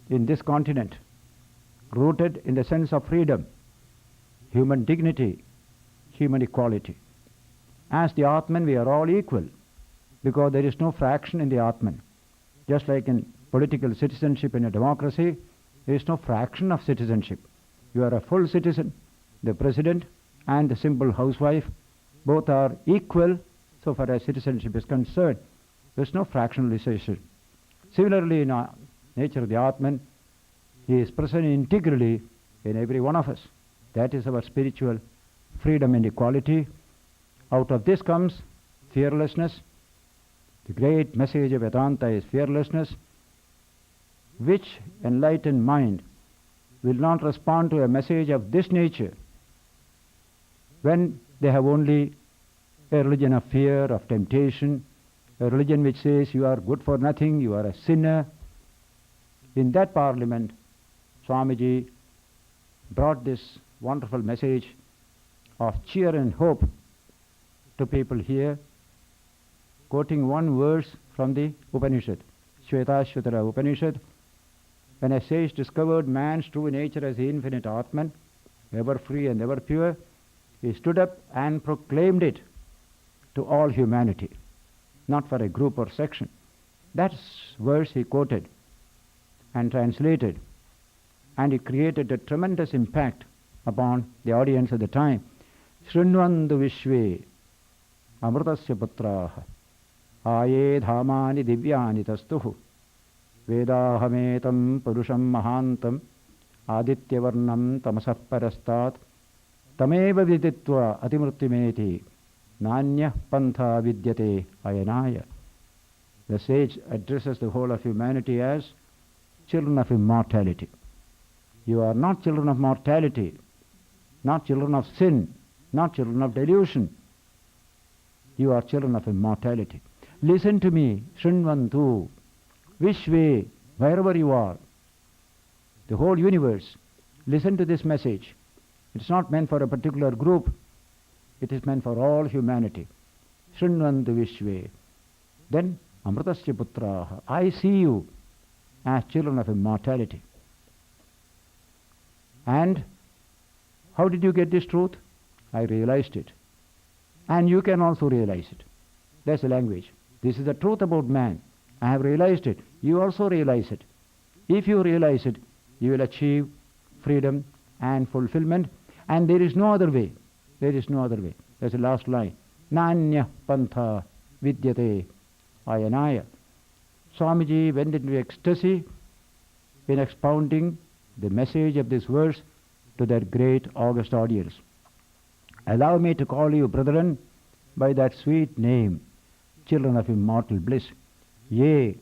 in this continent, rooted in the sense of freedom, human dignity, human equality. As the Atman, we are all equal, because there is no fraction in the Atman. Just like in political citizenship in a democracy, there is no fraction of citizenship. You are a full citizen. The president and the simple housewife, both are equal so far as citizenship is concerned. There is no fractionalization. Similarly, in our nature of the Atman, he is present integrally in every one of us. That is our spiritual freedom and equality. Out of this comes fearlessness. The great message of Vedanta is fearlessness. Which enlightened mind will not respond to a message of this nature when they have only a religion of fear, of temptation, a religion which says you are good for nothing, you are a sinner? In that parliament, Swamiji brought this wonderful message of cheer and hope to people here, quoting one verse from the Upanishad, Shvetashvatara Upanishad. When a sage discovered man's true nature as the infinite Atman, ever free and ever pure, he stood up and proclaimed it to all humanity, not for a group or section. That verse he quoted and translated, and it created a tremendous impact upon the audience at the time. Shrinvandu Vishve Amrutasya Putraha Aye Dhamani Divyani Tastuhu Vedahametam Purusham Mahantam Adityavarnam Tamasah Parastat Tameva Viditva Atimurtimeti Nanya Pantha Vidyate Ayanaya. The sage addresses the whole of humanity as children of immortality. You are not children of mortality, not children of sin, not children of delusion. You are children of immortality. Listen to me, Shrinvantu, Vishve, wherever you are, the whole universe, listen to this message. It's not meant for a particular group. It is meant for all humanity. Shrinvantu Vishve. Then, Amrutasya Putraha, I see you as children of immortality. And how did you get this truth? I realized it. And you can also realize it. That's the language. This is the truth about man. I have realized it. You also realize it. If you realize it, you will achieve freedom and fulfillment. And there is no other way. There is no other way. That's the last line. Nanya Pantha Vidyate Ayanaya. Swamiji went into ecstasy in expounding the message of this verse to that great august audience. Allow me to call you, brethren, by that sweet name, children of immortal bliss. Yea,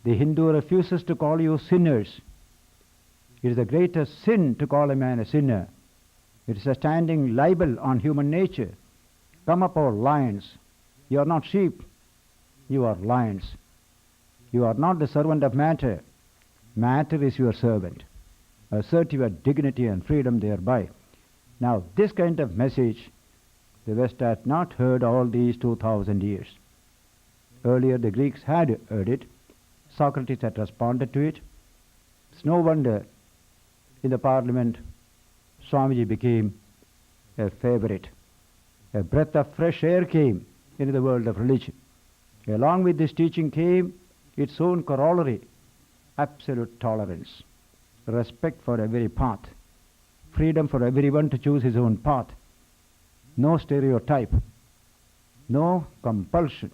the Hindu refuses to call you sinners. It is the greatest sin to call a man a sinner. It is a standing libel on human nature. Come up, O lions. You are not sheep. You are lions. You are not the servant of matter. Matter is your servant. Assert your dignity and freedom thereby. Now, this kind of message the West has not heard all these 2000 years. Earlier the Greeks had heard it. Socrates had responded to it. It's no wonder in the parliament Swamiji became a favorite. A breath of fresh air came into the world of religion. Along with this teaching came its own corollary, absolute tolerance, respect for every path, freedom for everyone to choose his own path, no stereotype, no compulsion.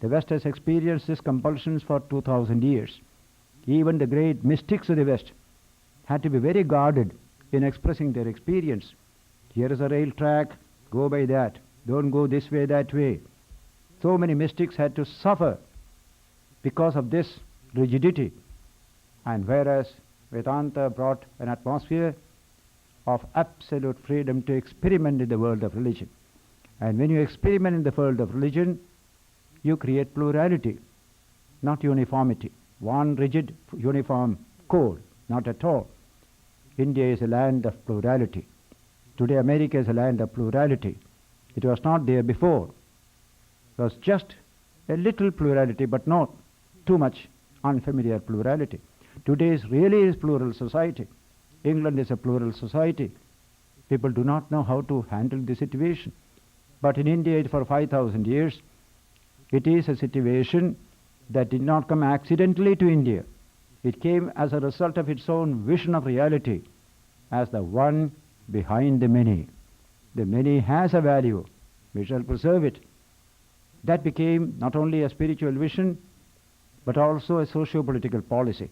The West has experienced these compulsions for 2000 years. Even the great mystics of the West had to be very guarded in expressing their experience. Here is a rail track, go by that, don't go this way, that way. So many mystics had to suffer because of this rigidity. And whereas Vedanta brought an atmosphere of absolute freedom to experiment in the world of religion. And when you experiment in the world of religion, you create plurality, not uniformity. One rigid, uniform code, not at all. India is a land of plurality. Today America is a land of plurality. It was not there before. It was just a little plurality, but not too much unfamiliar plurality. Today really is plural society. England is a plural society. People do not know how to handle the situation. But in India for 5,000 years, it is a situation that did not come accidentally to India. It came as a result of its own vision of reality as the one behind the many. The many has a value. We shall preserve it. That became not only a spiritual vision, but also a socio-political policy.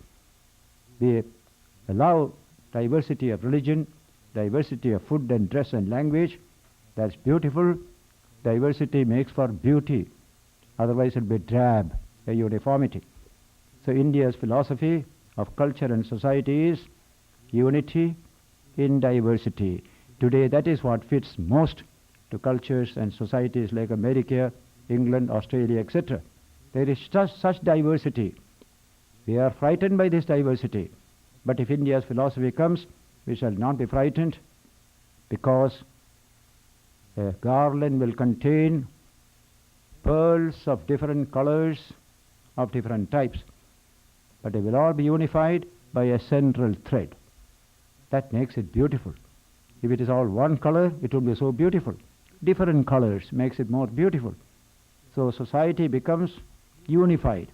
We allow diversity of religion, diversity of food and dress and language. That's beautiful. Diversity makes for beauty. Otherwise it will be drab, a uniformity. So India's philosophy of culture and society is unity in diversity. Today that is what fits most to cultures and societies like America, England, Australia, etc. There is such diversity. We are frightened by this diversity. But if India's philosophy comes, we shall not be frightened, because a garland will contain pearls of different colors, of different types, but they will all be unified by a central thread. That makes it beautiful. If it is all one color, it will be so beautiful. Different colors makes it more beautiful. So society becomes unified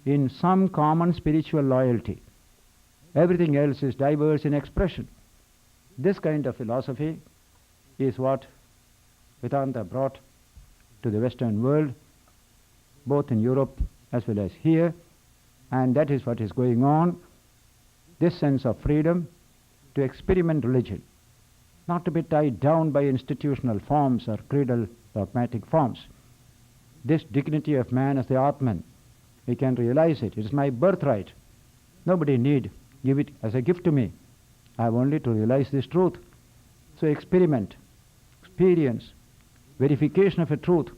in some common spiritual loyalty. Everything else is diverse in expression. This kind of philosophy is what Vedanta brought to the Western world, both in Europe as well as here, and that is what is going on. This sense of freedom to experiment religion, not to be tied down by institutional forms or creedal dogmatic forms. This dignity of man as the Atman, we can realize it. It is my birthright. Nobody need give it as a gift to me. I have only to realize this truth. So experiment, experience, verification of a truth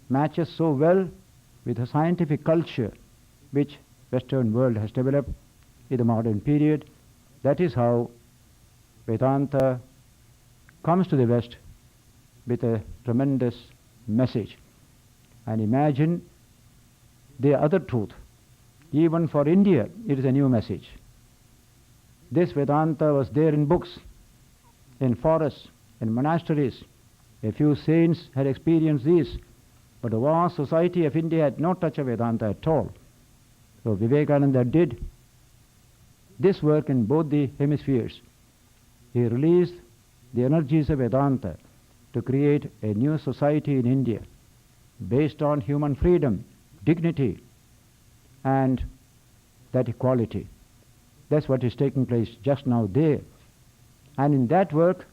matches so well with the scientific culture which Western world has developed in the modern period. That is how Vedanta comes to the West with a tremendous message. And imagine the other truth. Even for India, it is a new message. This Vedanta was there in books, in forests, in monasteries. A few saints had experienced this, but the vast society of India had no touch of Vedanta at all. So Vivekananda did this work in both the hemispheres. He released the energies of Vedanta to create a new society in India based on human freedom, dignity, and that equality. That's what is taking place just now there. And in that work,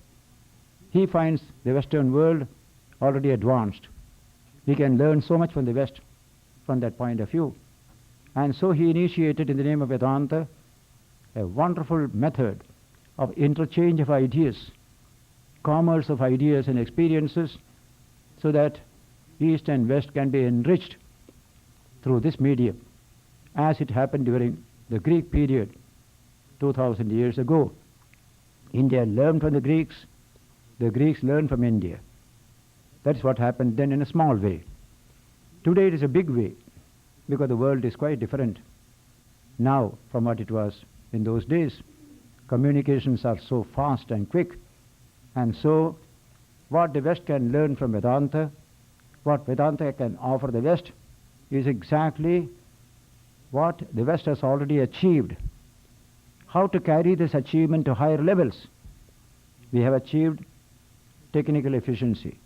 he finds the Western world already advanced. We can learn so much from the West from that point of view. And so he initiated in the name of Vedanta a wonderful method of interchange of ideas, commerce of ideas and experiences, so that East and West can be enriched through this medium, as it happened during the Greek period 2000 years ago. India learned from the Greeks learned from India. That's what happened then in a small way. Today it is a big way, because the world is quite different now from what it was in those days. Communications are so fast and quick, and so what the West can learn from Vedanta, what Vedanta can offer the West, is exactly what the West has already achieved. How to carry this achievement to higher levels? We have achieved technical efficiency.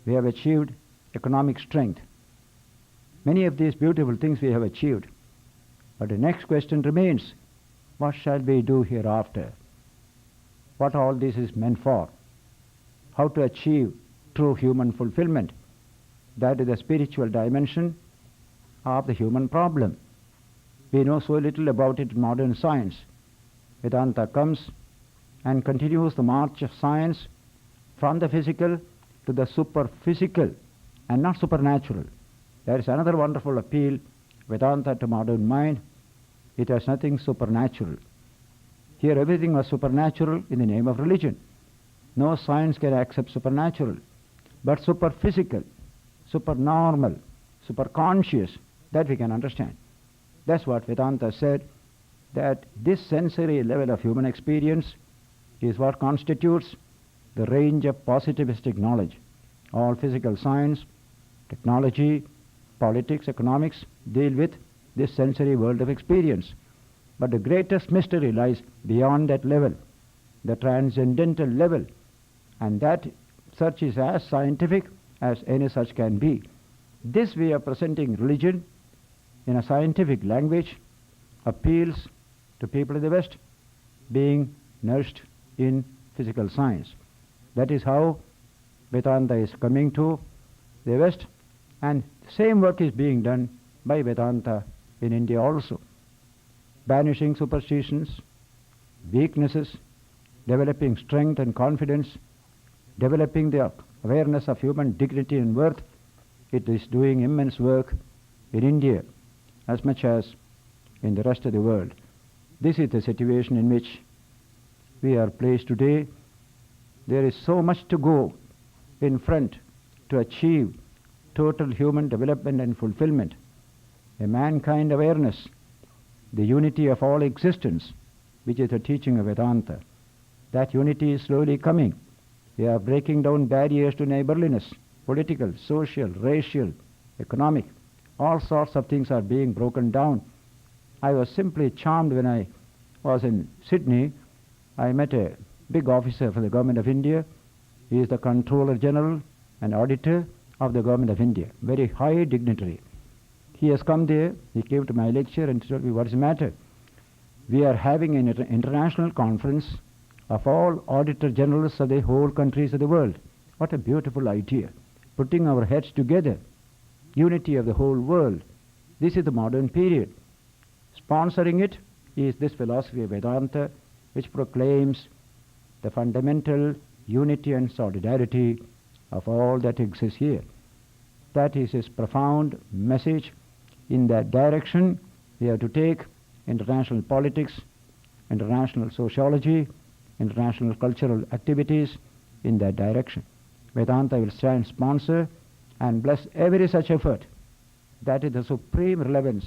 We have achieved economic strength. Many of these beautiful things we have achieved. But the next question remains, what shall we do hereafter? What all this is meant for? How to achieve true human fulfillment? That is the spiritual dimension of the human problem. We know so little about it in modern science. Vedanta comes and continues the march of science from the physical to the superphysical and not supernatural. There is another wonderful appeal, Vedanta to modern mind. It has nothing supernatural. Here everything was supernatural in the name of religion. No science can accept supernatural, but superphysical, supernormal, superconscious, that we can understand. That's what Vedanta said, that this sensory level of human experience is what constitutes the range of positivistic knowledge. All physical science, technology, politics, economics deal with this sensory world of experience. But the greatest mystery lies beyond that level, the transcendental level, and that such is as scientific as any such can be. This way of presenting religion in a scientific language appeals to people in the West, being nourished in physical science. That is how Vedanta is coming to the West, and the same work is being done by Vedanta in India also. Banishing superstitions, weaknesses, developing strength and confidence, developing the awareness of human dignity and worth. It is doing immense work in India as much as in the rest of the world. This is the situation in which we are placed today. There is so much to go in front to achieve total human development and fulfillment. A mankind awareness, the unity of all existence, which is the teaching of Vedanta. That unity is slowly coming. We are breaking down barriers to neighborliness, political, social, racial, economic. All sorts of things are being broken down. I was simply charmed when I was in Sydney. I met a big officer for the government of India. He is the Controller General and Auditor of the government of India, very high dignitary. He has come there, he came to my lecture and told me, what is the matter? We are having an international conference of all Auditor Generals of the whole countries of the world. What a beautiful idea. Putting our heads together, unity of the whole world. This is the modern period. Sponsoring it is this philosophy of Vedanta, which proclaims the fundamental unity and solidarity of all that exists here. That is his profound message. In that direction, we have to take international politics, international sociology, international cultural activities in that direction. Vedanta will stand sponsor and bless every such effort. That is the supreme relevance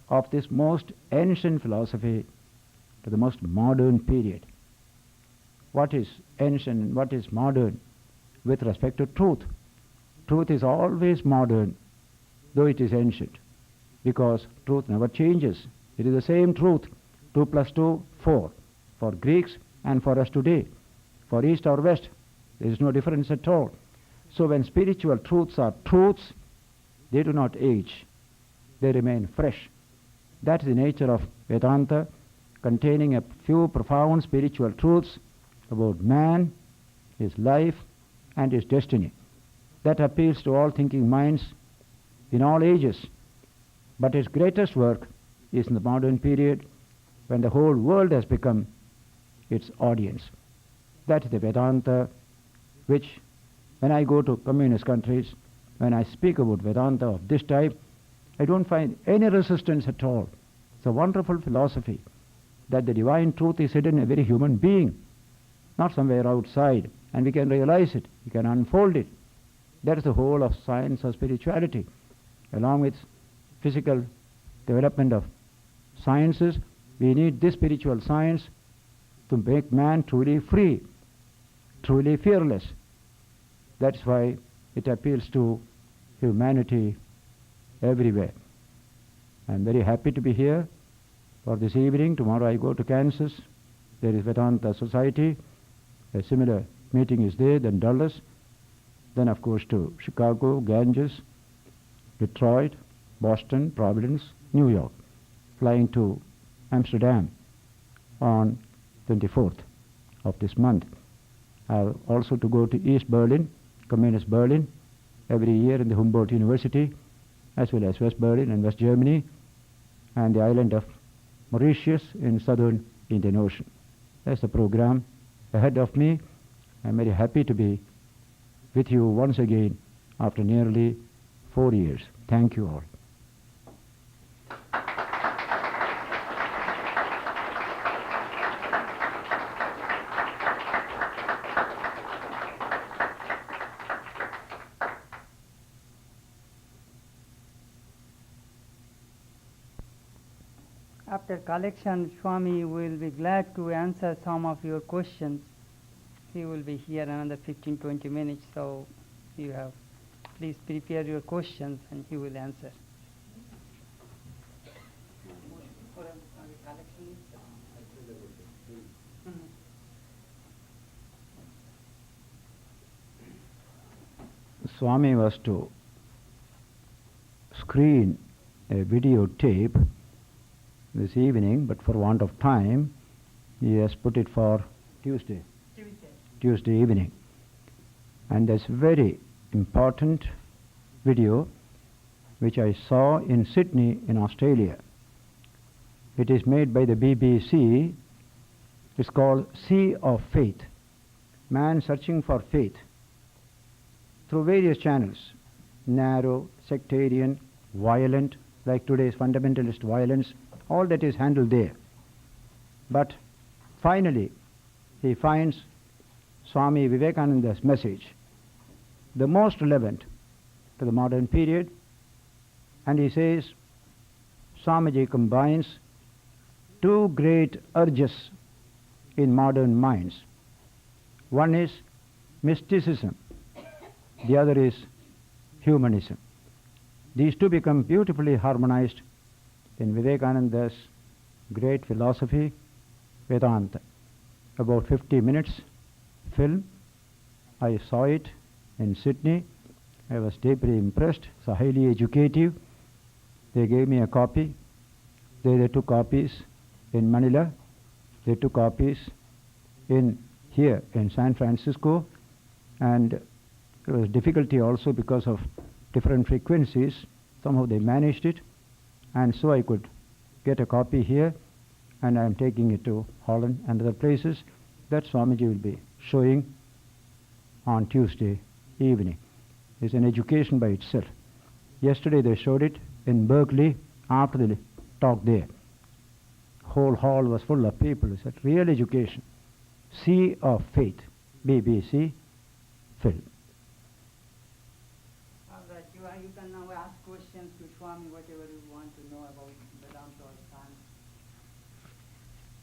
of this most ancient philosophy to the most modern period. What is ancient and what is modern with respect to truth? Truth is always modern, though it is ancient, because truth never changes. It is the same truth, 2 plus 2, 4, for Greeks and for us today. For East or West, there is no difference at all. So when spiritual truths are truths, they do not age. They remain fresh. That is the nature of Vedanta, containing a few profound spiritual truths about man, his life, and his destiny. that appeals to all thinking minds in all ages. But its greatest work is in the modern period, when the whole world has become its audience. That is the Vedanta which, when I go to communist countries, when I speak about Vedanta of this type, I don't find any resistance at all. It's a wonderful philosophy that the divine truth is hidden in a very human being, not somewhere outside, and we can realize it, we can unfold it. That is the whole of science or spirituality. Along with physical development of sciences, we need this spiritual science to make man truly free, truly fearless. That's why it appeals to humanity everywhere. I'm very happy to be here for this evening. Tomorrow I go to Kansas. There is Vedanta Society. A similar meeting is there, then Dallas. Then of course to Chicago, Ganges, Detroit, Boston, Providence, New York. Flying to Amsterdam on 24th of this month. Also to go to East Berlin, Communist Berlin, every year in the Humboldt University, as well as West Berlin and West Germany, and the island of Mauritius in southern Indian Ocean. That's the program ahead of me. I'm very happy to be with you once again after nearly 4 years. Thank you all. After collection, Swami will be glad to answer some of your questions. He will be here another 15-20 minutes, so you have please prepare your questions and he will answer. Swami was to screen a videotape this evening, but for want of time, he has put it for Tuesday evening. And there's very important video which I saw in Sydney in Australia. It is made by the BBC. It's called Sea of Faith. Man searching for faith through various channels, narrow, sectarian, violent, like today's fundamentalist violence, all that is handled there. But finally, he finds Swami Vivekananda's message, the most relevant to the modern period, and he says, Swamiji combines two great urges in modern minds. One is mysticism, the other is humanism. These two become beautifully harmonized in Vivekananda's great philosophy, Vedanta. About 50 minutes film. I saw it in Sydney. I was deeply impressed. It's highly educative. They gave me a copy. They took copies in Manila. They took copies here in San Francisco. And there was difficulty also because of different frequencies. Somehow they managed it. And so I could get a copy here, and I am taking it to Holland and other places that Swamiji will be showing on Tuesday evening. It's an education by itself. Yesterday they showed it in Berkeley after the talk there. Whole hall was full of people. It's a real education. Sea of Faith, BBC film. You can now ask questions to Swami, whatever you want to know about Vedanta or science.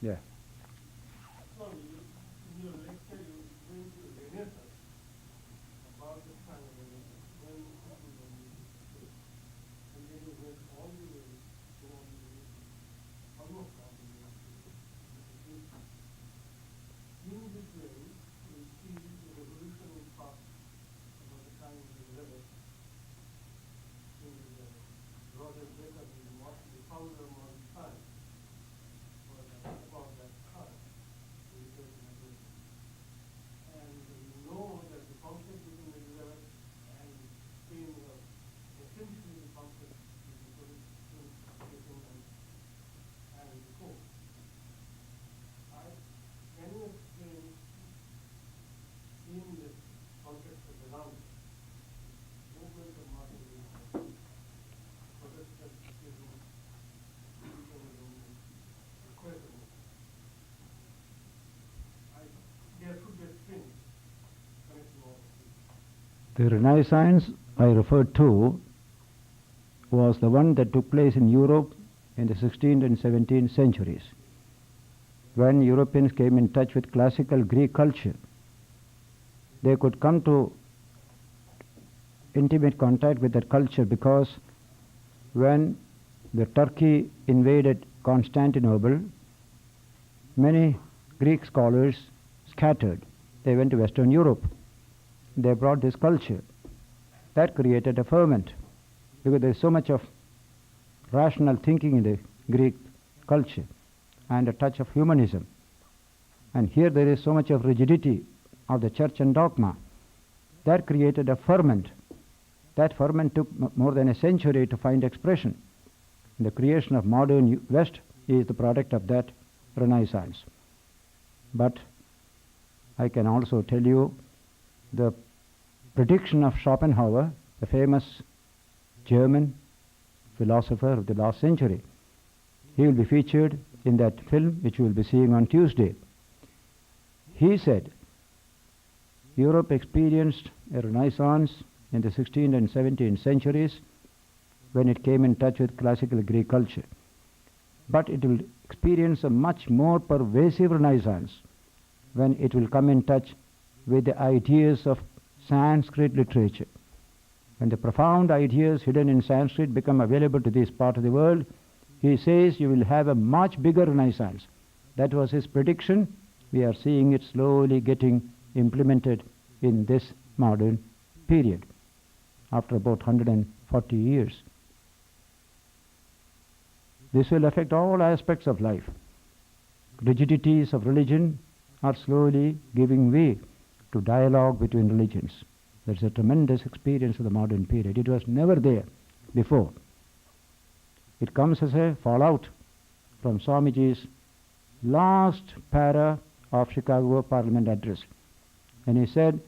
Yeah. Swami, in your lecture you went to Renaissance, about the time when people were faith. And then you went all the way to almost all the way to in between, we see the revolutionary thought about the time we live in. Roger Bacon, the founder of modern science, was about that The Renaissance I referred to was the one that took place in Europe in the 16th and 17th centuries, when Europeans came in touch with classical Greek culture. They could come to intimate contact with that culture because when the Turkey invaded Constantinople, many Greek scholars scattered. They went to Western Europe. They brought this culture. That created a ferment because there is so much of rational thinking in the Greek culture and a touch of humanism. And here there is so much of rigidity of the church and dogma. That created a ferment. That ferment took more than a century to find expression. The creation of modern West is the product of that Renaissance. But I can also tell you the prediction of Schopenhauer, the famous German philosopher of the last century. He will be featured in that film which we will be seeing on Tuesday. He said Europe experienced a renaissance in the 16th and 17th centuries when it came in touch with classical Greek culture. But it will experience a much more pervasive renaissance when it will come in touch with the ideas of Sanskrit literature. When the profound ideas hidden in Sanskrit become available to this part of the world, he says you will have a much bigger renaissance. That was his prediction. We are seeing it slowly getting implemented in this modern period after about 140 years. This will affect all aspects of life. Rigidities of religion are slowly giving way to dialogue between religions. There's a tremendous experience of the modern period. It was never there before. It comes as a fallout from Swamiji's last para of Chicago Parliament address. And he said,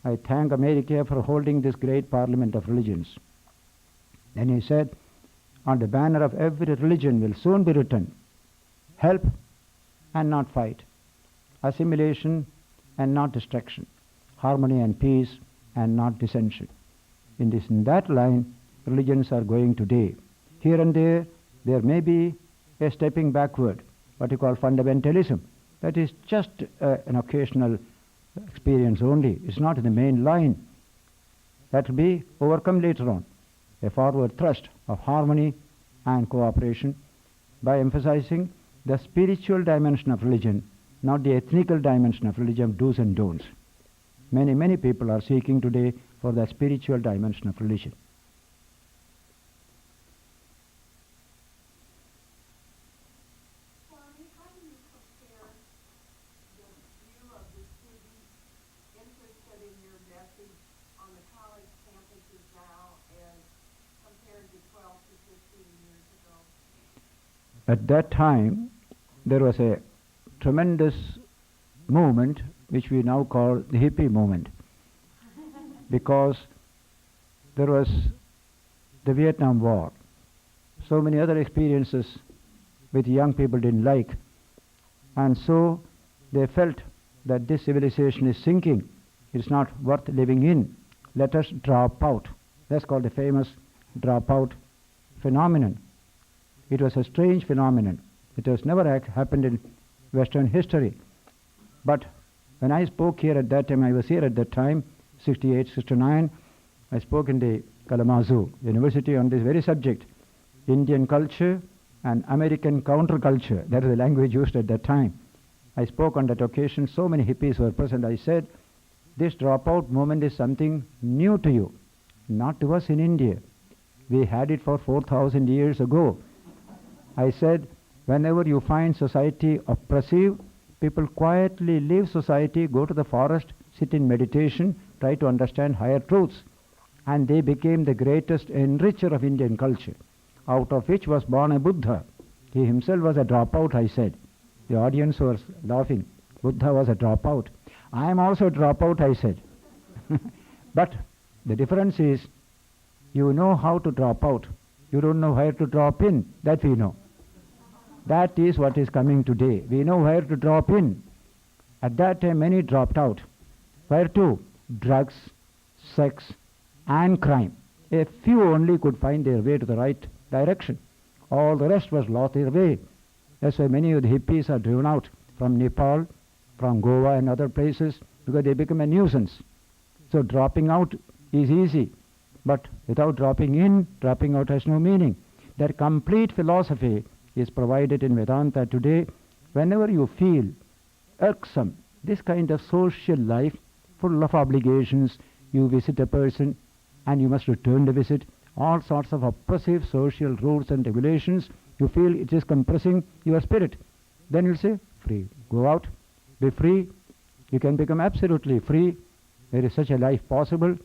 I thank America for holding this great parliament of religions. Then he said, on the banner of every religion will soon be written, help and not fight, assimilation and not destruction, harmony and peace and not dissension. In that line, religions are going today. Here and there may be a stepping backward, what you call fundamentalism. That is just an occasional experience only. It's not in the main line. That will be overcome later on. A forward thrust of harmony and cooperation by emphasizing the spiritual dimension of religion, not the ethnical dimension of religion, do's and don'ts. Many, many people are seeking today for the spiritual dimension of religion. Swami, how do you compare the view of the students interested in your message on the college campuses now as compared to 12 to 15 years ago? At that time, there was a tremendous movement which we now call the hippie movement, because there was the Vietnam War. So many other experiences which young people didn't like, and so they felt that this civilization is sinking. It's not worth living in. Let us drop out. That's called the famous dropout phenomenon. It was a strange phenomenon. It has never happened in Western history. But when I spoke here at that time, I was here at that time, 68, 69, I spoke in the Kalamazoo University on this very subject, Indian culture and American counterculture. That is the language used at that time. I spoke on that occasion, so many hippies were present. I said, this dropout movement is something new to you, not to us in India. We had it for 4,000 years ago. I said, whenever you find society oppressive, people quietly leave society, go to the forest, sit in meditation, try to understand higher truths. And they became the greatest enricher of Indian culture, out of which was born a Buddha. He himself was a dropout, I said. The audience was laughing. Buddha was a dropout. I am also a dropout, I said. But the difference is, you know how to drop out. You don't know where to drop in. That we know. That is what is coming today. We know where to drop in. At that time, many dropped out. Where to? Drugs, sex, and crime. A few only could find their way to the right direction. All the rest was lost their way. That's why many of the hippies are driven out from Nepal, from Goa and other places, because they become a nuisance. So dropping out is easy, but without dropping in, dropping out has no meaning. That complete philosophy is provided in Vedanta today. Whenever you feel irksome, this kind of social life, full of obligations, you visit a person and you must return the visit, all sorts of oppressive social rules and regulations, you feel it is compressing your spirit. Then you'll say, free. Go out, be free. You can become absolutely free. There is such a life possible.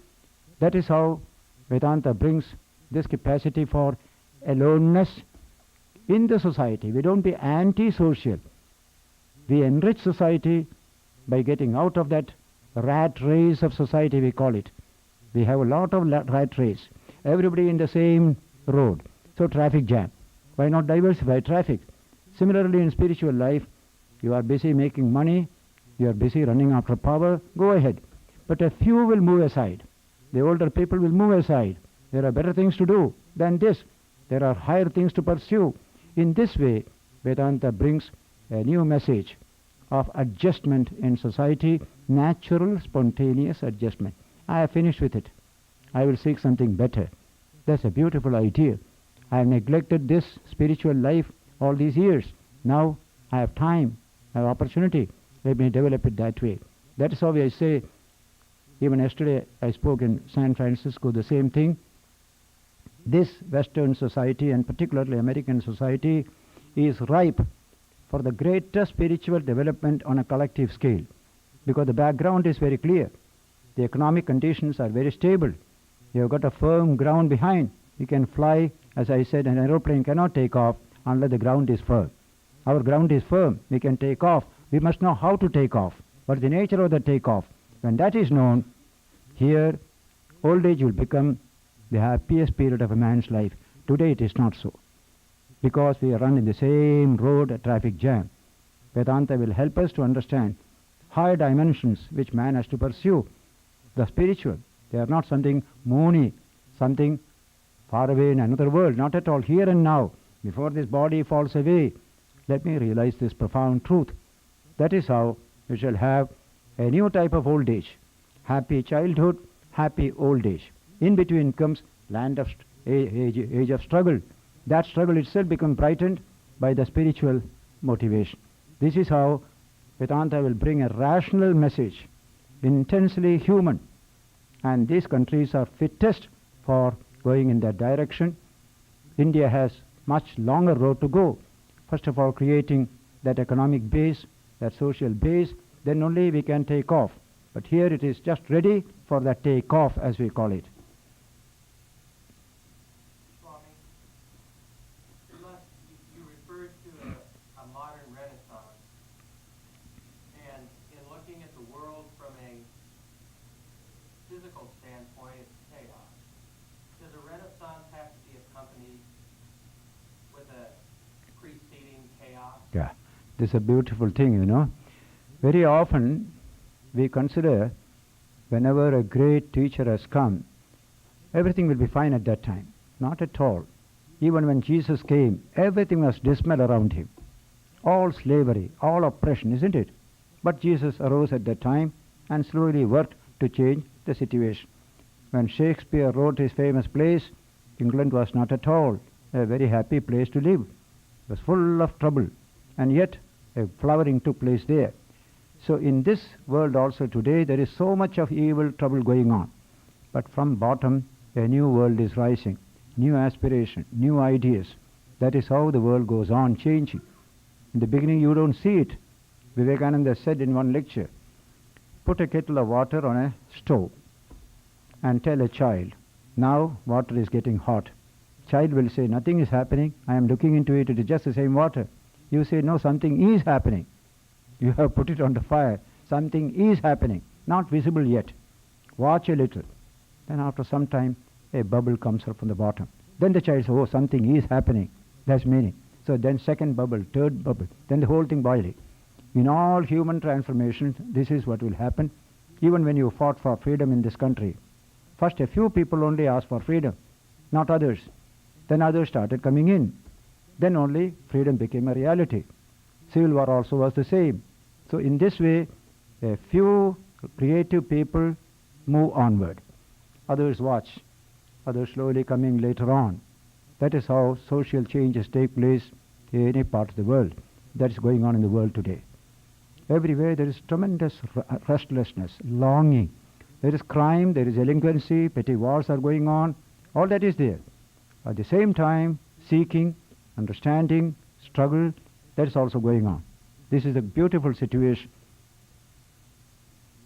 That is how Vedanta brings this capacity for aloneness in the society. We don't be anti-social. We enrich society by getting out of that rat race of society, we call it. We have a lot of rat race. Everybody in the same road. So traffic jam. Why not diversify traffic? Similarly in spiritual life, you are busy making money, you are busy running after power, go ahead. But a few will move aside. The older people will move aside. There are better things to do than this. There are higher things to pursue. In this way, Vedanta brings a new message of adjustment in society, natural, spontaneous adjustment. I have finished with it. I will seek something better. That's a beautiful idea. I have neglected this spiritual life all these years. Now I have time, I have opportunity. Let me develop it that way. That is how I say, even yesterday I spoke in San Francisco, the same thing. This Western society, and particularly American society, is ripe for the greatest spiritual development on a collective scale, because the background is very clear. The economic conditions are very stable. You have got a firm ground behind. You can fly. As I said, an aeroplane cannot take off unless the ground is firm. Our ground is firm. We can take off. We must know how to take off. What is the nature of the takeoff? When that is known, here, old age will become the happiest period of a man's life. Today it is not so, because we are running the same road, a traffic jam. Vedanta will help us to understand higher dimensions which man has to pursue. The spiritual, they are not something moony, something far away in another world, not at all, here and now, before this body falls away. Let me realize this profound truth. That is how we shall have a new type of old age. Happy childhood, happy old age. In between comes land of age of struggle. That struggle itself becomes brightened by the spiritual motivation. This is how Vedanta will bring a rational message, intensely human. And these countries are fittest for going in that direction. India has much longer road to go. First of all, creating that economic base, that social base, then only we can take off. But here it is just ready for that take off, as we call it. Swami, you referred to a modern renaissance, and in looking at the world from a physical standpoint, it's chaos. Does a renaissance have to be accompanied with a preceding chaos? Yeah, this is a beautiful thing, you know. Very often we consider whenever a great teacher has come, everything will be fine at that time. Not at all. Even when Jesus came, everything was dismal around him. All slavery, all oppression, isn't it? But Jesus arose at that time and slowly worked to change the situation. When Shakespeare wrote his famous plays, England was not at all a very happy place to live. It was full of trouble, and yet a flowering took place there. So in this world also today, there is so much of evil trouble going on. But from bottom, a new world is rising, new aspiration, new ideas. That is how the world goes on changing. In the beginning, you don't see it. Vivekananda said in one lecture, put a kettle of water on a stove and tell a child, now water is getting hot. Child will say, nothing is happening. I am looking into it. It is just the same water. You say, no, something is happening. You have put it on the fire. Something is happening, not visible yet. Watch a little. Then after some time, a bubble comes up from the bottom. Then the child says, oh, something is happening. That's meaning. So then second bubble, third bubble, then the whole thing boiling. In all human transformations, this is what will happen. Even when you fought for freedom in this country, First a few people only asked for freedom, not others. Then others started coming in. Then only freedom became a reality. Civil War also was the same. So in this way, a few creative people move onward. Others watch. Others slowly coming later on. That is how social changes take place in any part of the world. That is going on in the world today. Everywhere there is tremendous restlessness, longing. There is crime, there is delinquency, petty wars are going on. All that is there. At the same time, seeking, understanding, struggle, that is also going on. This is a beautiful situation.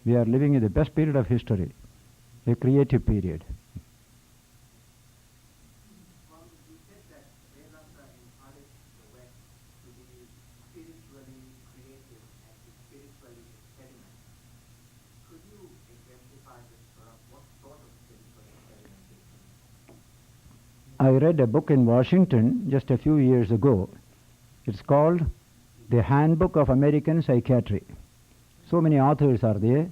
We are living in the best period of history, a creative period. You said that Vedanta encouraged the West to be spiritually creative and to spiritually experiment. Could you exemplify this for us? What sort of spiritual experimentation? I read a book in Washington just a few years ago. It's called The Handbook of American Psychiatry. So many authors are there,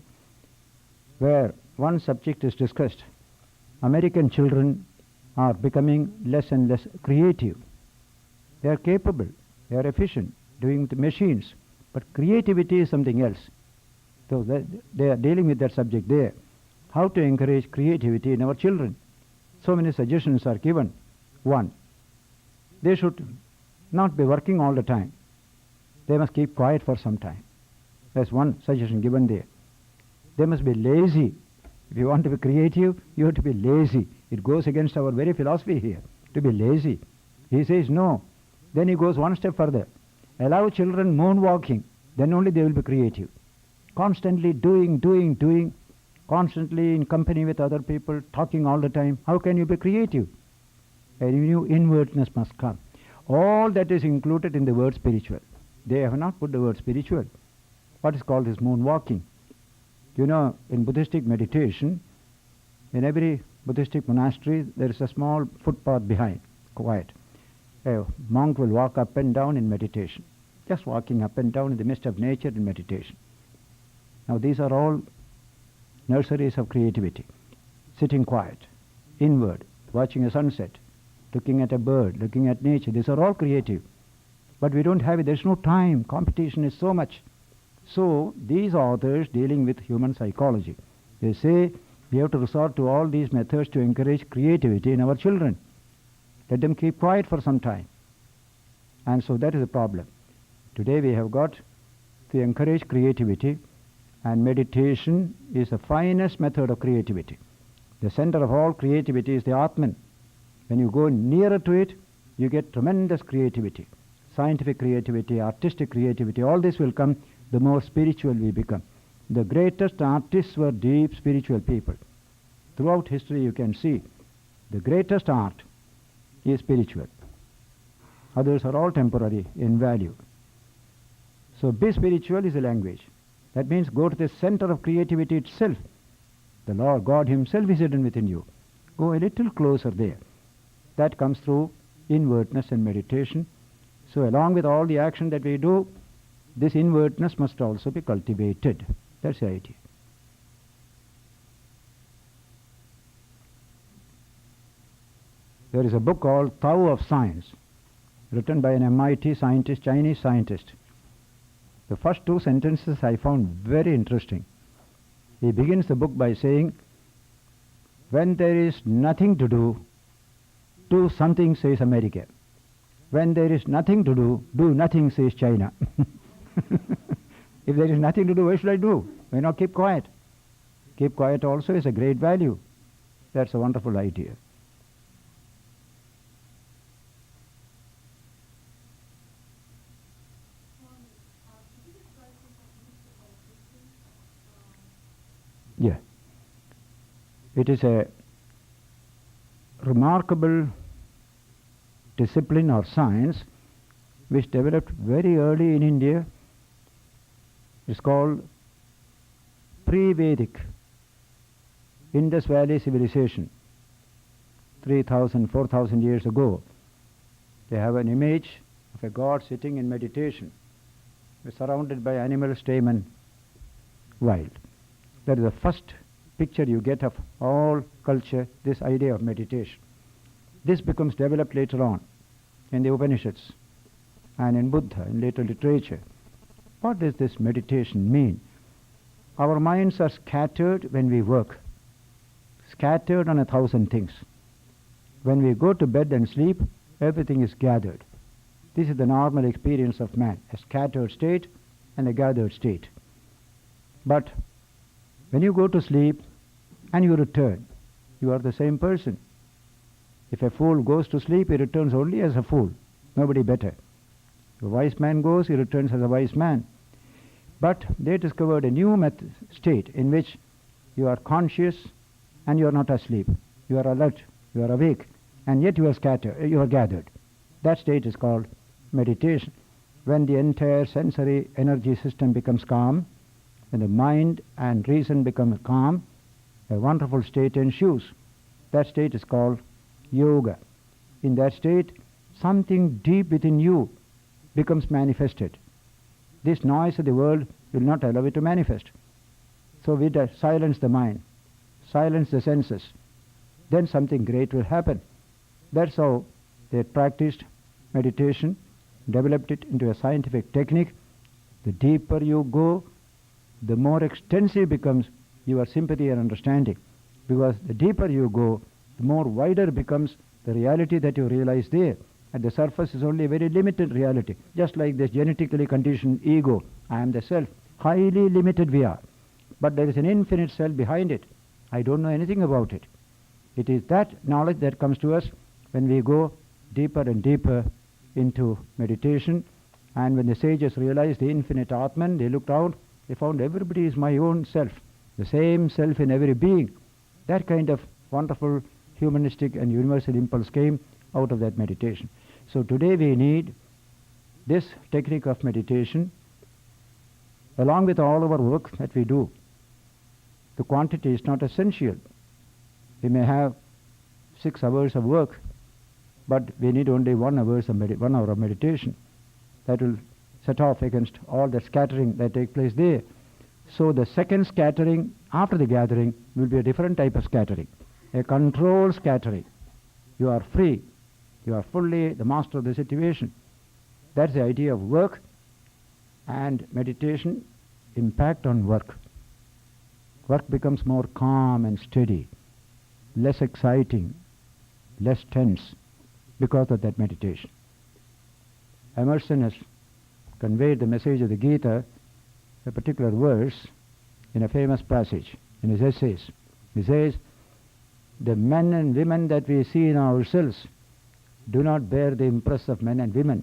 where one subject is discussed. American children are becoming less and less creative. They are capable, they are efficient, doing with machines, but creativity is something else. So they are dealing with that subject there. How to encourage creativity in our children? So many suggestions are given. One, they should not be working all the time. They must keep quiet for some time. That's one suggestion given there. They must be lazy. If you want to be creative, you have to be lazy. It goes against our very philosophy here, to be lazy. He says no. Then he goes one step further. Allow children moonwalking, then only they will be creative. Constantly doing, constantly in company with other people, talking all the time. How can you be creative? A new inwardness must come. All that is included in the word spiritual. They have not put the word spiritual. What is called is moonwalking. You know, in Buddhistic meditation, in every Buddhistic monastery, there is a small footpath behind, quiet. A monk will walk up and down in meditation, just walking up and down in the midst of nature in meditation. Now these are all nurseries of creativity. Sitting quiet, inward, watching a sunset, looking at a bird, looking at nature, these are all creative. But we don't have it, there's no time, competition is so much. So these authors dealing with human psychology, they say we have to resort to all these methods to encourage creativity in our children. Let them keep quiet for some time. And so that is the problem. Today we have got to encourage creativity, and meditation is the finest method of creativity. The center of all creativity is the Atman. When you go nearer to it, you get tremendous creativity. Scientific creativity, artistic creativity, all this will come the more spiritual we become. The greatest artists were deep spiritual people. Throughout history you can see the greatest art is spiritual. Others are all temporary in value. So be spiritual is a language. That means go to the center of creativity itself. The Lord God Himself is hidden within you. Go a little closer there. That comes through inwardness and meditation. So along with all the action that we do, this inwardness must also be cultivated. That's the idea. There is a book called Tao of Science, written by an MIT scientist, Chinese scientist. The first two sentences I found very interesting. He begins the book by saying, when there is nothing to do something, says America. When there is nothing to do nothing, says China. If there is nothing to do, what should I do? Why not keep quiet? Keep quiet also is a great value. That's a wonderful idea. Yeah. It is a remarkable discipline or science which developed very early in India. It's called pre-Vedic Indus Valley civilization. 3,000, 4,000 years ago, they have an image of a god sitting in meditation, surrounded by animals, tame and wild. That is the first picture you get of all culture, this idea of meditation. This becomes developed later on in the Upanishads and in Buddha, in later literature. What does this meditation mean? Our minds are scattered when we work, scattered on 1,000 things. When we go to bed and sleep, everything is gathered. This is the normal experience of man, a scattered state and a gathered state. But when you go to sleep and you return, you are the same person. If a fool goes to sleep, he returns only as a fool, nobody better. If a wise man goes, he returns as a wise man. But they discovered a new state in which you are conscious and you are not asleep. You are alert, you are awake, and yet you are scattered, you are gathered. That state is called meditation. When the entire sensory energy system becomes calm, when the mind and reason become calm, a wonderful state ensues. That state is called yoga. In that state, something deep within you becomes manifested. This noise of the world will not allow it to manifest. So we silence the mind, silence the senses. Then something great will happen. That's how they practiced meditation, developed it into a scientific technique. The deeper you go, the more extensive becomes your sympathy and understanding. Because the deeper you go, the more wider becomes the reality that you realize there. At the surface is only a very limited reality. Just like this genetically conditioned ego, I am the self. Highly limited we are. But there is an infinite self behind it. I don't know anything about it. It is that knowledge that comes to us when we go deeper and deeper into meditation. And when the sages realized the infinite Atman, they looked out, they found everybody is my own self, the same self in every being. That kind of wonderful humanistic and universal impulse came out of that meditation. So today we need this technique of meditation along with all our work that we do. The quantity is not essential. We may have 6 hours of work, but we need only 1 hour of meditation. That will set off against all the scattering that takes place there. So the second scattering after the gathering will be a different type of scattering, a controlled scattering. You are free. You are fully the master of the situation. That's the idea of work and meditation, impact on work. Work becomes more calm and steady, less exciting, less tense because of that meditation. Emerson has conveyed the message of the Gita, a particular verse, in a famous passage in his essays. He says, the men and women that we see in ourselves do not bear the impress of men and women.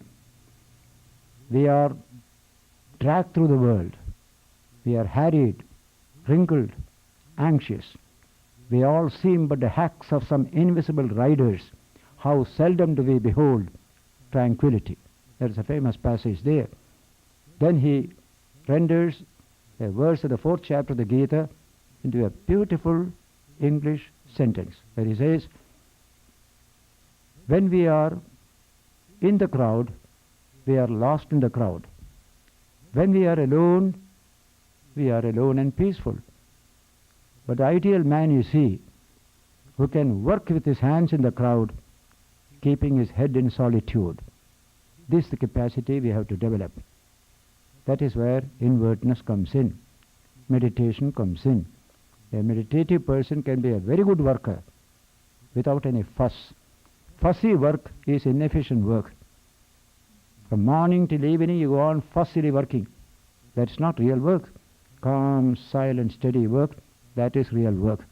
We are dragged through the world. We are harried, wrinkled, anxious. We all seem but the hacks of some invisible riders. How seldom do we behold tranquility. There is a famous passage there. Then he renders a verse of the 4th chapter of the Gita into a beautiful English sentence where he says, when we are in the crowd, we are lost in the crowd. When we are alone and peaceful. But the ideal man you see, who can work with his hands in the crowd, keeping his head in solitude. This is the capacity we have to develop. That is where inwardness comes in. Meditation comes in. A meditative person can be a very good worker without any fuss. Fussy work is inefficient work. From morning till evening you go on fussily working. That's not real work. Calm, silent, steady work, that is real work.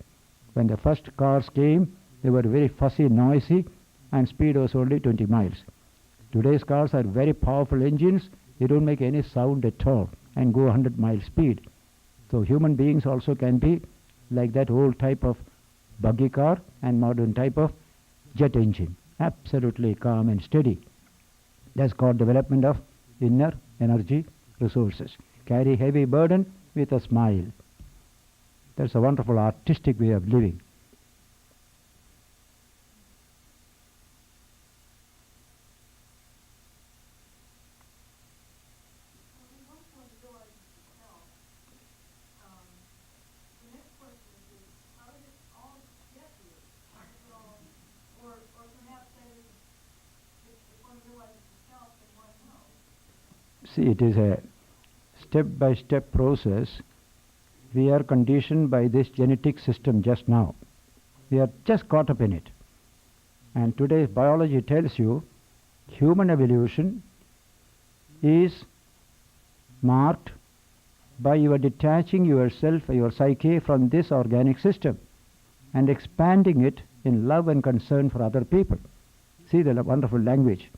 When the first cars came, they were very fussy, noisy, and speed was only 20 miles. Today's cars are very powerful engines. They don't make any sound at all and go 100 miles speed. So human beings also can be like that old type of buggy car and modern type of jet engine. Absolutely calm and steady. That's called development of inner energy resources. Carry heavy burden with a smile. That's a wonderful artistic way of living. The next question is, See, it is a step-by-step process. We are conditioned by this genetic system just now. We are just caught up in it. And today's biology tells you human evolution is marked by your detaching yourself, your psyche, from this organic system and expanding it in love and concern for other people. See the wonderful language.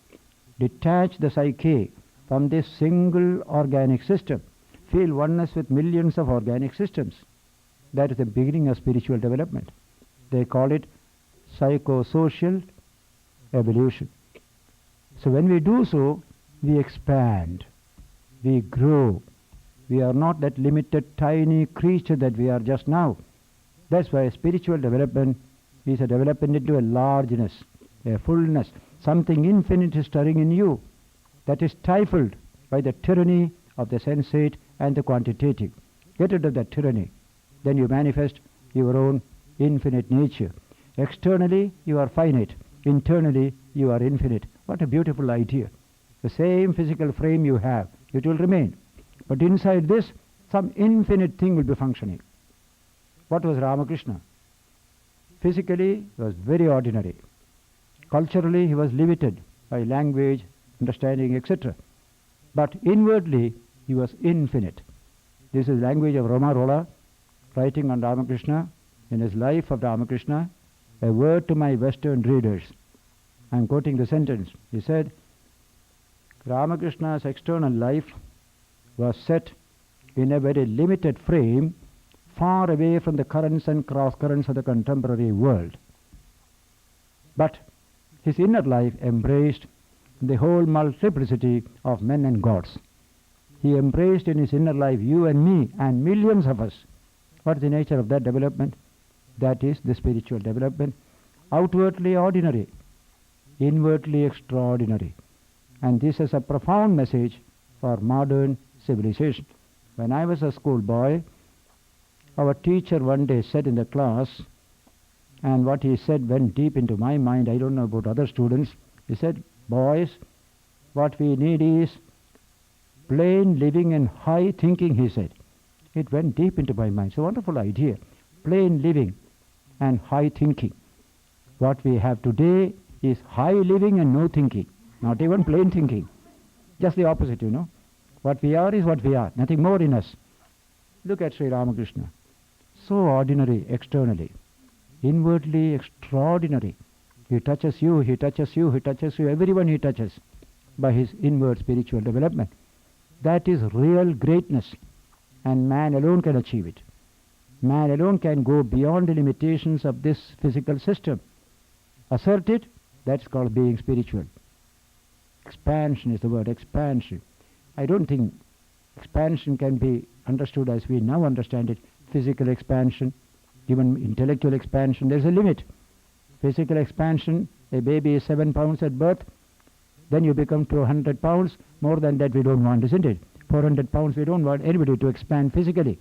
Detach the psyche from this single organic system. Feel oneness with millions of organic systems. That is the beginning of spiritual development. They call it psychosocial evolution. So when we do so, we expand, we grow. We are not that limited tiny creature that we are just now. That's why spiritual development is a development into a largeness, a fullness. Something infinite is stirring in you that is stifled by the tyranny of the sensate and the quantitative. Get rid of that tyranny. Then you manifest your own infinite nature. Externally, you are finite. Internally, you are infinite. What a beautiful idea. The same physical frame you have, it will remain. But inside this, some infinite thing will be functioning. What was Ramakrishna? Physically, he was very ordinary. Culturally, he was limited by language, understanding, etc. But inwardly, he was infinite. This is language of Roma, writing on Ramakrishna, in his life of Ramakrishna, a word to my Western readers. I am quoting the sentence. He said, Ramakrishna's external life was set in a very limited frame, far away from the currents and cross-currents of the contemporary world. But his inner life embraced the whole multiplicity of men and gods. He embraced in his inner life you and me and millions of us. What is the nature of that development? That is the spiritual development. Outwardly ordinary, inwardly extraordinary. And this is a profound message for modern civilization. When I was a schoolboy, our teacher one day said in the class, and what he said went deep into my mind, I don't know about other students. He said, boys, what we need is plain living and high thinking, he said. It went deep into my mind. It's a wonderful idea. Plain living and high thinking. What we have today is high living and no thinking. Not even plain thinking. Just the opposite, you know. What we are is what we are. Nothing more in us. Look at Sri Ramakrishna. So ordinary externally. Inwardly extraordinary. He touches you, he touches you, he touches you. Everyone he touches by his inward spiritual development. That is real greatness. And man alone can achieve it. Man alone can go beyond the limitations of this physical system. Assert it, that's called being spiritual. Expansion is the word, expansion. I don't think expansion can be understood as we now understand it. Physical expansion, even intellectual expansion, there's a limit. Physical expansion, a baby is 7 pounds at birth, then you become 200 pounds. More than that we don't want, isn't it? 400 pounds, we don't want anybody to expand physically.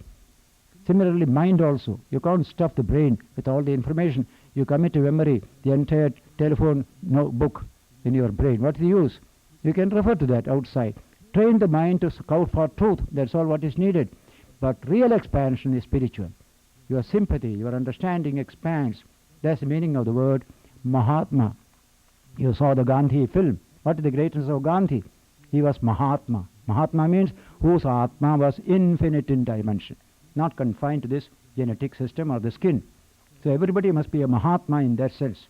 Similarly, mind also. You can't stuff the brain with all the information. You commit to memory the entire telephone book in your brain. What's the use? You can refer to that outside. Train the mind to scout for truth. That's all what is needed. But real expansion is spiritual. Your sympathy, your understanding expands. That's the meaning of the word Mahatma. You saw the Gandhi film. What is the greatness of Gandhi? He was Mahatma. Mahatma means whose Atma was infinite in dimension, not confined to this genetic system or the skin. So everybody must be a Mahatma in that sense.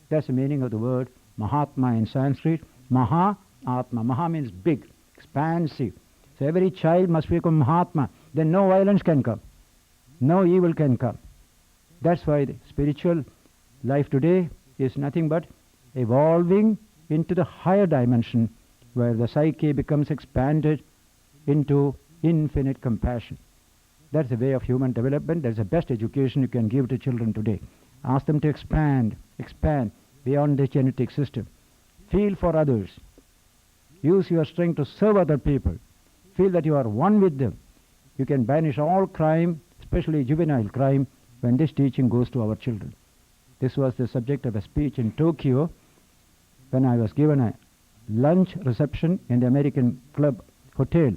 That's the meaning of the word Mahatma in Sanskrit. Maha Atma. Maha means big, expansive. So every child must become Mahatma. Then no violence can come. No evil can come. That's why the spiritual life today is nothing but evolving into the higher dimension where the psyche becomes expanded into infinite compassion. That's the way of human development. That's the best education you can give to children today. Ask them to expand beyond the genetic system. Feel for others. Use your strength to serve other people. Feel that you are one with them. You can banish all crime, especially juvenile crime, when this teaching goes to our children. This was the subject of a speech in Tokyo when I was given a lunch reception in the American club hotel.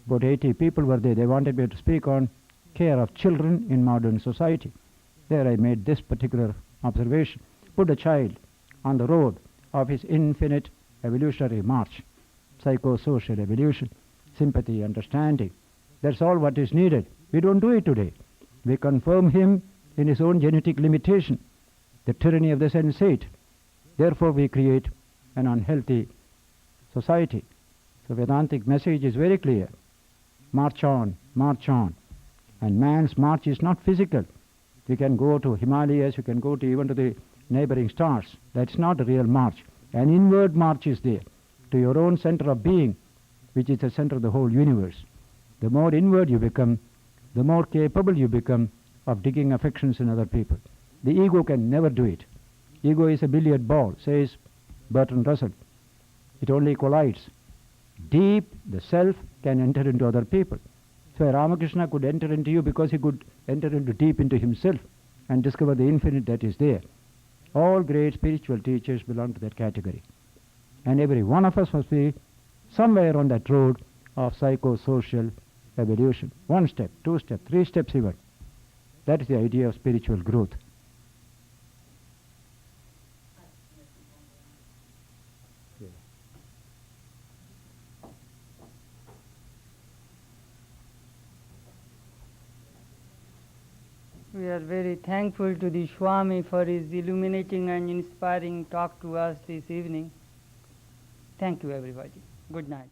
About 80 people were there. They wanted me to speak on care of children in modern society. There I made this particular observation. Put a child on the road of his infinite evolutionary march, psychosocial evolution, sympathy, understanding. That's all what is needed. We don't do it today. We confirm him in his own genetic limitation, the tyranny of the sensate. Therefore we create an unhealthy society. So Vedantic message is very clear. March on, march on. And man's march is not physical. You can go to Himalayas, you can go to even to the neighboring stars. That's not a real march. An inward march is there to your own center of being, which is the center of the whole universe. The more inward you become, the more capable you become of digging affections in other people. The ego can never do it. Ego is a billiard ball, says Bertrand Russell. It only collides. Deep, the self can enter into other people. So Ramakrishna could enter into you because he could enter into deep into himself and discover the infinite that is there. All great spiritual teachers belong to that category. And every one of us must be somewhere on that road of psychosocial evolution. 1 step, 2 steps, 3 steps even. That is the idea of spiritual growth. We are very thankful to the Swami for his illuminating and inspiring talk to us this evening. Thank you, everybody. Good night.